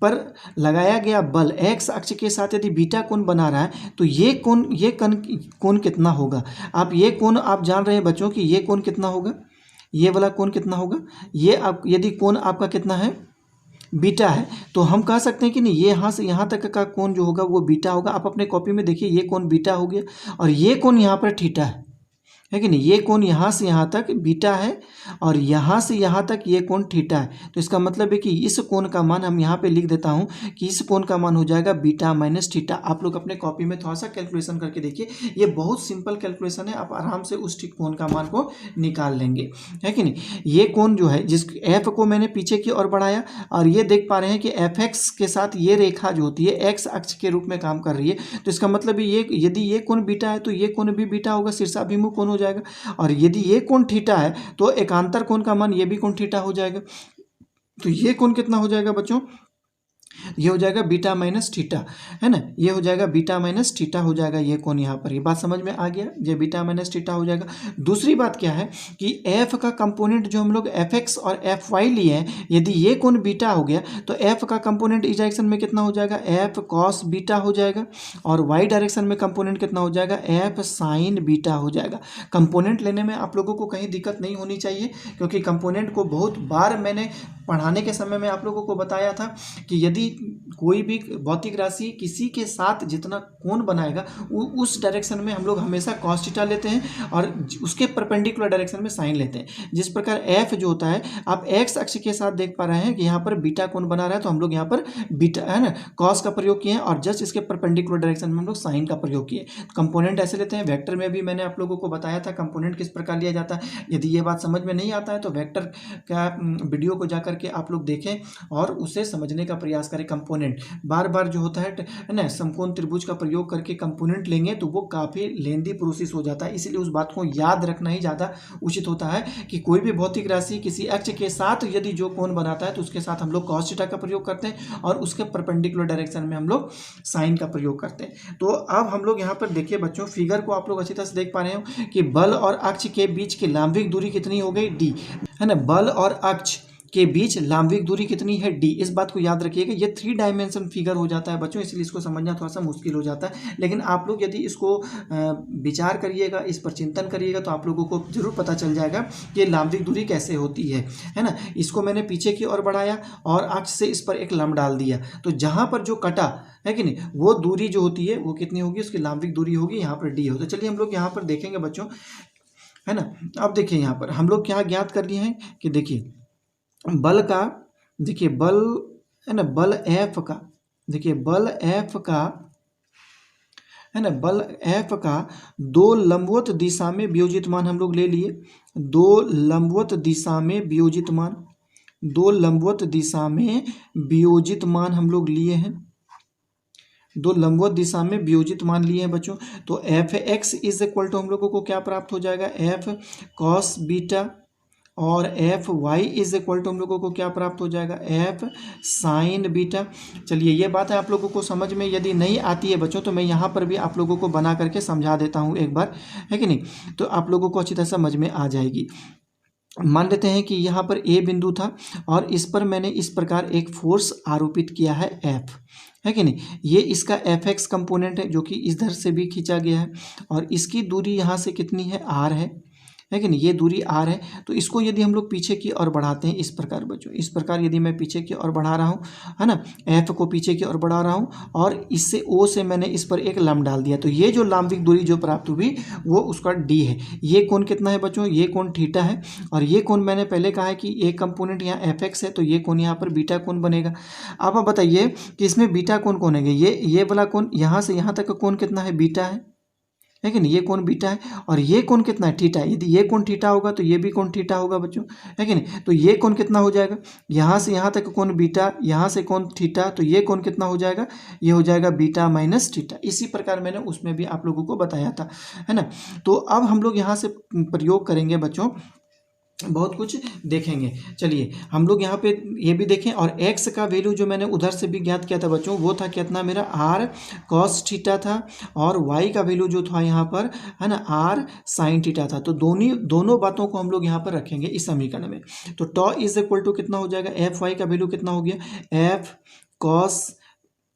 पर लगाया गया बल एक्स अक्ष के साथ यदि बीटा कोण बना रहा है तो ये कोण कितना होगा। आप ये कोण आप जान रहे हैं बच्चों कि ये कोण कितना होगा, ये वाला कोण कितना होगा। ये आप यदि कोण आपका कितना है, बीटा है, तो हम कह सकते हैं कि नहीं, ये यहाँ से यहाँ तक का कोण जो होगा वो बीटा होगा। आप अपने कॉपी में देखिए, ये कोण बीटा हो गया और ये कोण यहाँ पर थीटा है कि नहीं। ये कोण यहाँ से यहाँ तक बीटा है और यहाँ से यहाँ तक ये कोण थीटा है। तो इसका मतलब है कि इस कोण का मान हम यहाँ पे लिख देता हूँ कि इस कोण का मान हो जाएगा बीटा माइनस थीटा। आप लोग अपने कॉपी में थोड़ा सा कैलकुलेशन करके देखिए, ये बहुत सिंपल कैलकुलेशन है, आप आराम से उस कोण का मान को निकाल लेंगे, है कि नहीं। ये कोण जो है, जिस एफ को मैंने पीछे की ओर बढ़ाया और ये देख पा रहे हैं कि एफ एक्स के साथ ये रेखा जो होती है एक्स अक्ष के रूप में काम कर रही है। तो इसका मतलब ये, यदि ये कोण बीटा है तो ये कोण भी बीटा होगा, शीर्षाभिमुख कोण हो जाएगा। और यदि ये कोण थीटा है तो एकांतर कोण का मान ये भी कोण थीटा हो जाएगा। तो ये कोण कितना हो जाएगा बच्चों, ये हो जाएगा बीटा माइनस थीटा, है ना, ये हो जाएगा बीटा माइनस थीटा हो जाएगा ये कोण यहाँ पर। ये बात समझ में आ गया, ये बीटा माइनस थीटा हो जाएगा। दूसरी बात क्या है कि एफ का कंपोनेंट जो हम लोग एफ एक्स और एफ वाई लिए हैं, यदि ये कोण बीटा हो गया तो एफ का कंपोनेंट इस डायरेक्शन में कितना हो जाएगा, एफ कॉस बीटा हो जाएगा, और वाई डायरेक्शन में कंपोनेंट कितना हो जाएगा, एफ साइन बीटा हो जाएगा। कंपोनेंट लेने में आप लोगों को कहीं दिक्कत नहीं होनी चाहिए, क्योंकि कंपोनेंट को बहुत बार मैंने पढ़ाने के समय में आप लोगों को बताया था कि यदि कोई भी भौतिक राशि किसी के साथ जितना कोण बनाएगा उस डायरेक्शन में हम लोग हमेशा कॉस थीटा लेते हैं और उसके परपेंडिकुलर डायरेक्शन में साइन लेते हैं। जिस प्रकार एफ जो होता है, आप एक्स अक्ष के साथ देख पा रहे हैं कि यहाँ पर बीटा कोण बना रहा है, तो हम लोग यहाँ पर बीटा, है ना, कॉस का प्रयोग किए हैं, और जस्ट इसके परपेंडिकुलर डायरेक्शन में हम लोग साइन का प्रयोग किए। कंपोनेंट ऐसे लेते हैं। वेक्टर में भी मैंने आप लोगों को बताया था कंपोनेंट किस प्रकार लिया जाता है। यदि ये बात समझ में नहीं आता है तो वेक्टर का वीडियो को जाकर के आप लोग देखें और उसे समझने का प्रयास करें। कंपोनेंट बार बार जो होता है ना, समकोण त्रिभुज का प्रयोग करके कंपोनेंट लेंगे तो वो काफ़ी लेंदी प्रोसेस हो जाता है, इसलिए उस बात को याद रखना ही ज़्यादा उचित होता है कि कोई भी भौतिक राशि किसी अक्ष के साथ यदि जो कोण बनाता है तो उसके साथ हम लोग कॉस थीटा का प्रयोग करते हैं और उसके परपेंडिकुलर डायरेक्शन में हम लोग साइन का प्रयोग करते हैं। तो अब हम लोग यहाँ पर देखिए बच्चों, फिगर को आप लोग अच्छी तरह से देख पा रहे हो कि बल और अक्ष के बीच की लंबिक दूरी कितनी हो गई, डी, है ना। बल और अक्ष के बीच लंबिक दूरी कितनी है, डी। इस बात को याद रखिएगा। ये 3 डायमेंशन फिगर हो जाता है बच्चों, इसलिए इसको समझना थोड़ा सा मुश्किल हो जाता है, लेकिन आप लोग यदि इसको विचार करिएगा, इस पर चिंतन करिएगा, तो आप लोगों को जरूर पता चल जाएगा कि लंबिक दूरी कैसे होती है ना। इसको मैंने पीछे की ओर बढ़ाया और अक्ष से इस पर एक लंब डाल दिया, तो जहाँ पर जो कटा है कि नहीं, वो दूरी जो होती है वो कितनी होगी, उसकी लंबिक दूरी होगी, यहाँ पर डी हो। तो चलिए हम लोग यहाँ पर देखेंगे बच्चों, है ना। अब देखिए यहाँ पर हम लोग क्या ज्ञात कर लिए हैं कि देखिए बल का, देखिए बल, है ना, बल एफ का, देखिए बल एफ का, है ना, बल एफ का 2 लंबवत दिशा में वियोजित मान हम लोग ले लिए। 2 लंबवत दिशा में वियोजित मान, 2 लंबवत दिशा में वियोजित मान हम लोग लिए हैं, 2 लंबवत दिशा में वियोजित मान लिए हैं बच्चों। तो F X is equal to हम लोगों को क्या प्राप्त हो जाएगा, एफ कॉस बीटा, और F Y is equal to हम लोगों को क्या प्राप्त हो जाएगा, एफ साइन बीटा। चलिए ये बात है आप लोगों को समझ में यदि नहीं आती है बच्चों, तो मैं यहाँ पर भी आप लोगों को बना करके समझा देता हूँ एक बार, है कि नहीं, तो आप लोगों को अच्छी तरह समझ में आ जाएगी। मान लेते हैं कि यहाँ पर ए बिंदु था और इस पर मैंने इस प्रकार एक फोर्स आरोपित किया है एफ, है कि नहीं। ये इसका एफ एक्स कंपोनेंट है जो कि इधर से भी खींचा गया है, और इसकी दूरी यहाँ से कितनी है, आर है कि नहीं, ये दूरी आर है। तो इसको यदि हम लोग पीछे की ओर बढ़ाते हैं इस प्रकार बच्चों, इस प्रकार यदि मैं पीछे की ओर बढ़ा रहा हूँ, है ना, एफ को पीछे की ओर बढ़ा रहा हूँ और इससे ओ से मैंने इस पर एक लंब डाल दिया, तो ये जो लंबिक दूरी जो प्राप्त हुई वो उसका डी है। ये कोण कितना है बच्चों, ये कोण थीटा है, और ये कोण मैंने पहले कहा है कि एक कंपोनेंट यहाँ एफ एक्स है, तो ये कोण यहाँ पर बीटा कोण बनेगा। अब आप बताइए कि इसमें बीटा कोण कौन है, ये वाला कोण यहाँ से यहाँ तक का कोण कितना है, बीटा है कि नहीं, ये कोण बीटा है, और ये कोण कितना है, थीटा है। यदि ये कोण थीटा होगा तो ये भी कोण थीटा होगा बच्चों, है कि नहीं। तो ये कोण कितना हो जाएगा, यहाँ से यहाँ तक कोण बीटा, यहाँ से कोण थीटा, तो ये कोण कितना हो जाएगा, ये हो जाएगा बीटा माइनस थीटा। इसी प्रकार मैंने उसमें भी आप लोगों को बताया था, है ना। तो अब हम लोग यहाँ से प्रयोग करेंगे बच्चों, बहुत कुछ देखेंगे। चलिए हम लोग यहाँ पे ये भी देखें, और x का वैल्यू जो मैंने उधर से भी ज्ञात किया था बच्चों, वो था कितना मेरा r cos थीटा था, और y का वैल्यू जो था यहाँ पर, है ना, r sin थीटा था। तो दोनों बातों को हम लोग यहाँ पर रखेंगे इस समीकरण में। तो टॉ इज इक्वल टू कितना हो जाएगा, एफ वाई का वैल्यू कितना हो गया, एफ कॉस,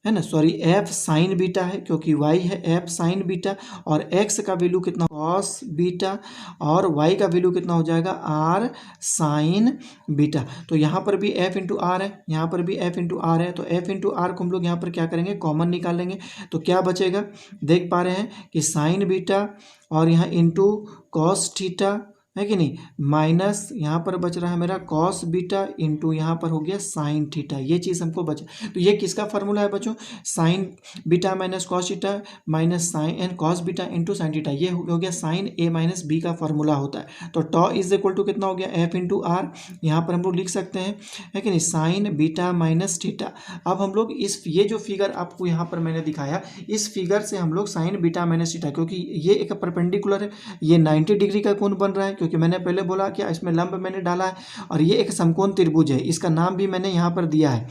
है ना, सॉरी एफ साइन बीटा है क्योंकि y है एफ साइन बीटा, और x का वैल्यू कितना, कॉस बीटा, और y का वैल्यू कितना हो जाएगा, r साइन बीटा। तो यहाँ पर भी f इंटू आर है, यहाँ पर भी f इंटू आर है, तो f इंटू आर को हम लोग यहाँ पर क्या करेंगे, कॉमन निकालेंगे। तो क्या बचेगा, देख पा रहे हैं कि साइन बीटा और यहाँ इंटू कॉस थीटा, है कि नहीं, माइनस यहाँ पर बच रहा है मेरा कॉस बीटा इंटू यहाँ पर हो गया साइन थीटा। ये चीज़ हमको बचा। तो ये किसका फॉर्मूला है बच्चों, sine beta minus cos theta minus sine and cos beta into sine theta. ये हो गया साइन ए माइनस बी का फॉर्मूला होता है। तो टॉ इज इक्वल टू कितना हो गया, एफ इंटू आर, यहाँ पर हम लोग लिख सकते हैं, है कि नहीं, साइन बीटा माइनस थीटा। अब हम लोग ये जो फिगर आपको यहाँ पर मैंने दिखाया, इस फिगर से हम लोग साइन बीटा माइनस थीटा, क्योंकि ये एक परपेंडिकुलर है, ये 90 डिग्री का कोण बन रहा है, क्योंकि मैंने पहले बोला कि इसमें लंब मैंने डाला है, और ये एक समकोण त्रिभुज है, इसका नाम भी मैंने यहाँ पर दिया है,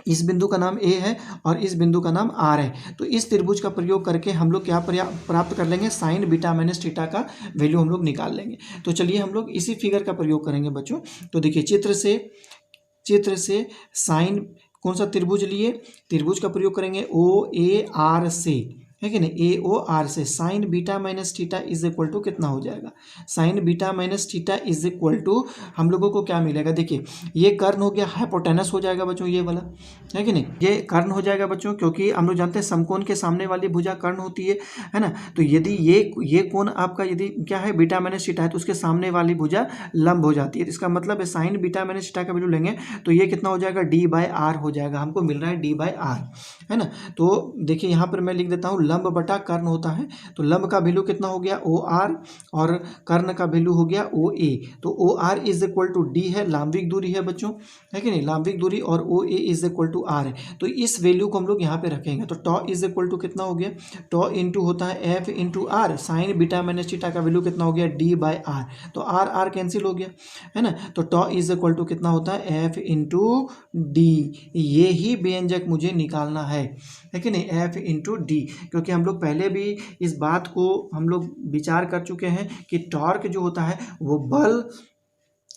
इस बिंदु का नाम ए है और इस बिंदु का नाम आर है। तो इस त्रिभुज का प्रयोग करके हम लोग क्या प्राप्त कर लेंगे, साइन बीटा माइनस थीटा का वैल्यू हम लोग निकाल लेंगे। तो चलिए हम लोग इसी फिगर का प्रयोग करेंगे बच्चों। तो देखिए चित्र से साइन कौन सा त्रिभुज लिए, त्रिभुज का प्रयोग करेंगे ओ ए आर से, है कि नहीं, ए ओ आर से sine beta minus theta is equal to कितना हो जाएगा, sine beta minus theta is equal to हम लोगों को क्या मिलेगा, देखिए ये कर्ण हो गया, हाइपोटेनस हो जाएगा बच्चों ये वाला, है कि नहीं, ये कर्ण हो जाएगा बच्चों, क्योंकि हम लोग जानते हैं समकोण के सामने वाली भुजा कर्ण होती है ना। तो यदि ये कोण आपका यदि क्या है बीटा माइनस थीटा है तो उसके सामने वाली भुजा लंब हो जाती है। इसका मतलब है साइन बीटा माइनस थीटा का वैल्यू लेंगे तो ये कितना हो जाएगा, डी बाय आर हो जाएगा, हमको मिल रहा है डी बाय आर, है ना। तो देखिए यहाँ पर मैं लिख देता हूँ लंब बटा कर्ण होता है, तो लंब का वैल्यू कितना हो गया ओ आर और कर्ण का वैल्यू हो गया ओ ए। तो O R is equal to D है, लांबिक दूरी है बच्चों, है कि नहीं, लांबिक दूरी, और O A is equal to r है। तो इस वैल्यू को हम लोग यहाँ पे रखेंगे तो टॉ इज इक्वल टू कितना हो गया, टॉ इंटू होता है F into R, sine beta minus theta का वैल्यू कितना हो गया डी बाय आर, तो आर आर कैंसिल हो गया, है ना। तो टॉ इज इक्वल टू कितना होता है एफ इंटू डी, ये ही व्यंजक मुझे निकालना है कि नहीं, एफ इंटू डी, क्योंकि हम लोग पहले भी इस बात को हम लोग विचार कर चुके हैं कि टॉर्क जो होता है वो बल,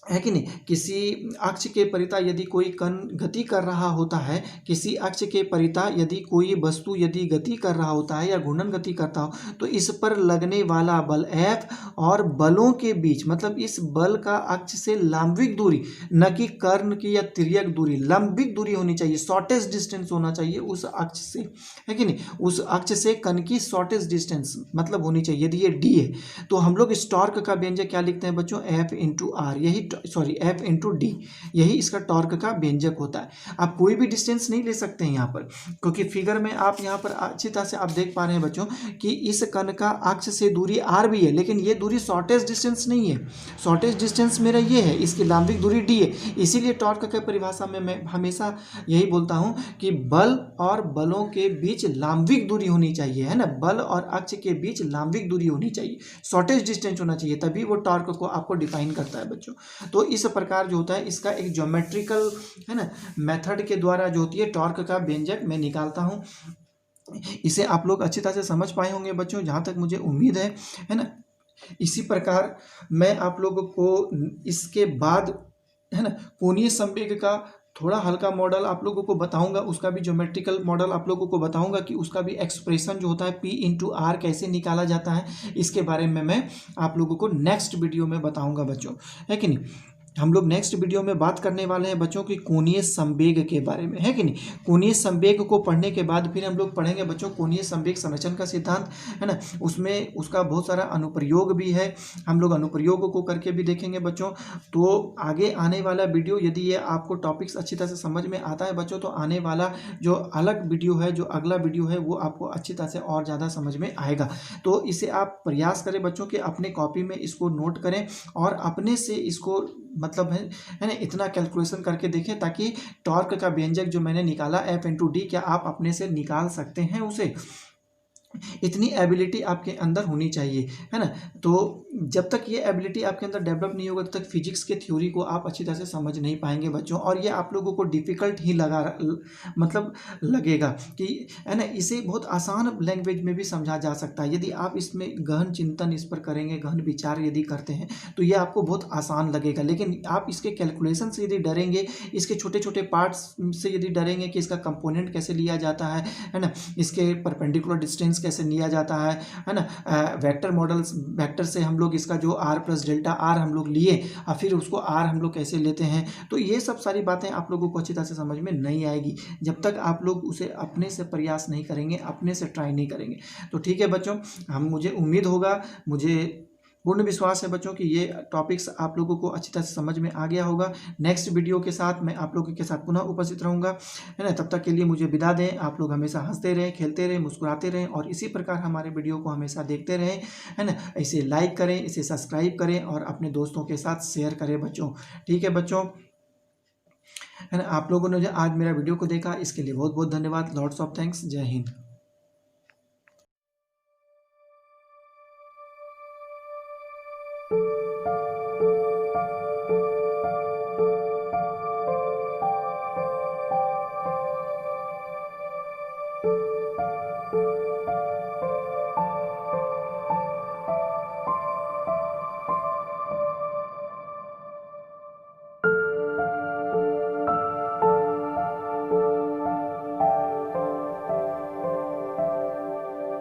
है कि नहीं, किसी अक्ष के परिता यदि कोई कण गति कर रहा होता है, किसी अक्ष के परिता यदि कोई वस्तु यदि गति कर रहा होता है या घूर्णन गति करता हो तो इस पर लगने वाला बल F और बलों के बीच, मतलब इस बल का अक्ष से लंबिक दूरी, न कि कर्ण की या तिर्यक दूरी, लंबिक दूरी होनी चाहिए, शॉर्टेस्ट डिस्टेंस होना चाहिए उस अक्ष से, है कि नहीं, उस अक्ष से कण की शॉर्टेस्ट डिस्टेंस मतलब होनी चाहिए। यदि ये D है तो हम लोग इस टॉर्क का व्यंजक क्या लिखते हैं बच्चों, F इंटू आर, यही एफ इंटू डी, यही इसका टॉर्क का व्यंजक होता है। आप कोई भी डिस्टेंस नहीं ले सकते हैं यहाँ पर, क्योंकि फिगर में आप यहाँ पर अच्छी तरह से आप देख पा रहे हैं बच्चों कि इस कण का अक्ष से दूरी आर भी है, लेकिन ये दूरी शॉर्टेस्ट डिस्टेंस नहीं है, शॉर्टेस्ट डिस्टेंस मेरा ये है, इसकी लंबिक दूरी डी है। इसीलिए टॉर्क की परिभाषा में मैं हमेशा यही बोलता हूँ कि बल और बलों के बीच लंबिक दूरी होनी चाहिए, है ना, बल और अक्ष के बीच लंबिक दूरी होनी चाहिए, शॉर्टेस्ट डिस्टेंस होना चाहिए, तभी वो टॉर्क को आपको डिफाइन करता है बच्चों। तो इस प्रकार जो होता है इसका एक ज्योमेट्रिकल, है ना, मेथड के द्वारा जो होती है टॉर्क का व्यंजक मैं निकालता हूँ। इसे आप लोग अच्छी तरह से समझ पाए होंगे बच्चों, जहाँ तक मुझे उम्मीद है ना। इसी प्रकार मैं आप लोगों को इसके बाद, है ना, कोणीय संवेग का थोड़ा हल्का मॉडल आप लोगों को बताऊंगा, उसका भी ज्योमेट्रिकल मॉडल आप लोगों को बताऊंगा कि उसका भी एक्सप्रेशन जो होता है P इंटू आर कैसे निकाला जाता है, इसके बारे में मैं आप लोगों को नेक्स्ट वीडियो में बताऊंगा बच्चों, है कि नहीं। हम लोग नेक्स्ट वीडियो में बात करने वाले हैं बच्चों की कोणीय संवेग के बारे में, है कि नहीं। कोणीय संवेग को पढ़ने के बाद फिर हम लोग पढ़ेंगे बच्चों कोणीय संवेग संरचना का सिद्धांत, है ना, उसमें उसका बहुत सारा अनुप्रयोग भी है, हम लोग अनुप्रयोग को करके भी देखेंगे बच्चों। तो आगे आने वाला वीडियो यदि ये आपको टॉपिक्स अच्छी तरह से समझ में आता है बच्चों, तो आने वाला जो अलग वीडियो है, जो अगला वीडियो है, वो आपको अच्छी तरह से और ज़्यादा समझ में आएगा। तो इसे आप प्रयास करें बच्चों कि अपने कॉपी में इसको नोट करें और अपने से इसको मतलब है ना इतना कैलकुलेशन करके देखें, ताकि टॉर्क का व्यंजक जो मैंने निकाला एफ इंटू डी, क्या आप अपने से निकाल सकते हैं उसे, इतनी एबिलिटी आपके अंदर होनी चाहिए, है ना। तो जब तक ये एबिलिटी आपके अंदर डेवलप नहीं होगा तब तक फिजिक्स के थ्योरी को आप अच्छी तरह से समझ नहीं पाएंगे बच्चों, और ये आप लोगों को डिफ़िकल्ट ही मतलब लगेगा कि, है ना, इसे बहुत आसान लैंग्वेज में भी समझा जा सकता है। यदि आप इसमें गहन चिंतन इस पर करेंगे, गहन विचार यदि करते हैं तो ये आपको बहुत आसान लगेगा, लेकिन आप इसके कैलकुलेशन से यदि डरेंगे, इसके छोटे छोटे पार्ट्स से यदि डरेंगे कि इसका कंपोनेंट कैसे लिया जाता है ना, इसके परपेंडिकुलर डिस्टेंस कैसे लिया जाता है ना, वेक्टर मॉडल्स, वेक्टर से हम लोग इसका जो r प्लस डेल्टा आर हम लोग लिए और फिर उसको r हम लोग कैसे लेते हैं, तो ये सब सारी बातें आप लोगों को अच्छी तरह से समझ में नहीं आएगी जब तक आप लोग उसे अपने से प्रयास नहीं करेंगे, अपने से ट्राई नहीं करेंगे। तो ठीक है बच्चों, मुझे उम्मीद होगा, मुझे पूर्ण विश्वास है बच्चों कि ये टॉपिक्स आप लोगों को अच्छी तरह से समझ में आ गया होगा। नेक्स्ट वीडियो के साथ मैं आप लोगों के साथ पुनः उपस्थित रहूँगा, है ना। तब तक के लिए मुझे विदा दें। आप लोग हमेशा हंसते रहें, खेलते रहें, मुस्कुराते रहें और इसी प्रकार हमारे वीडियो को हमेशा देखते रहें, है ना। इसे लाइक करें, इसे सब्सक्राइब करें और अपने दोस्तों के साथ शेयर करें बच्चों। ठीक है बच्चों, है ना। आप लोगों ने जो आज मेरा वीडियो को देखा इसके लिए बहुत बहुत धन्यवाद। Lots of thanks. जय हिंद।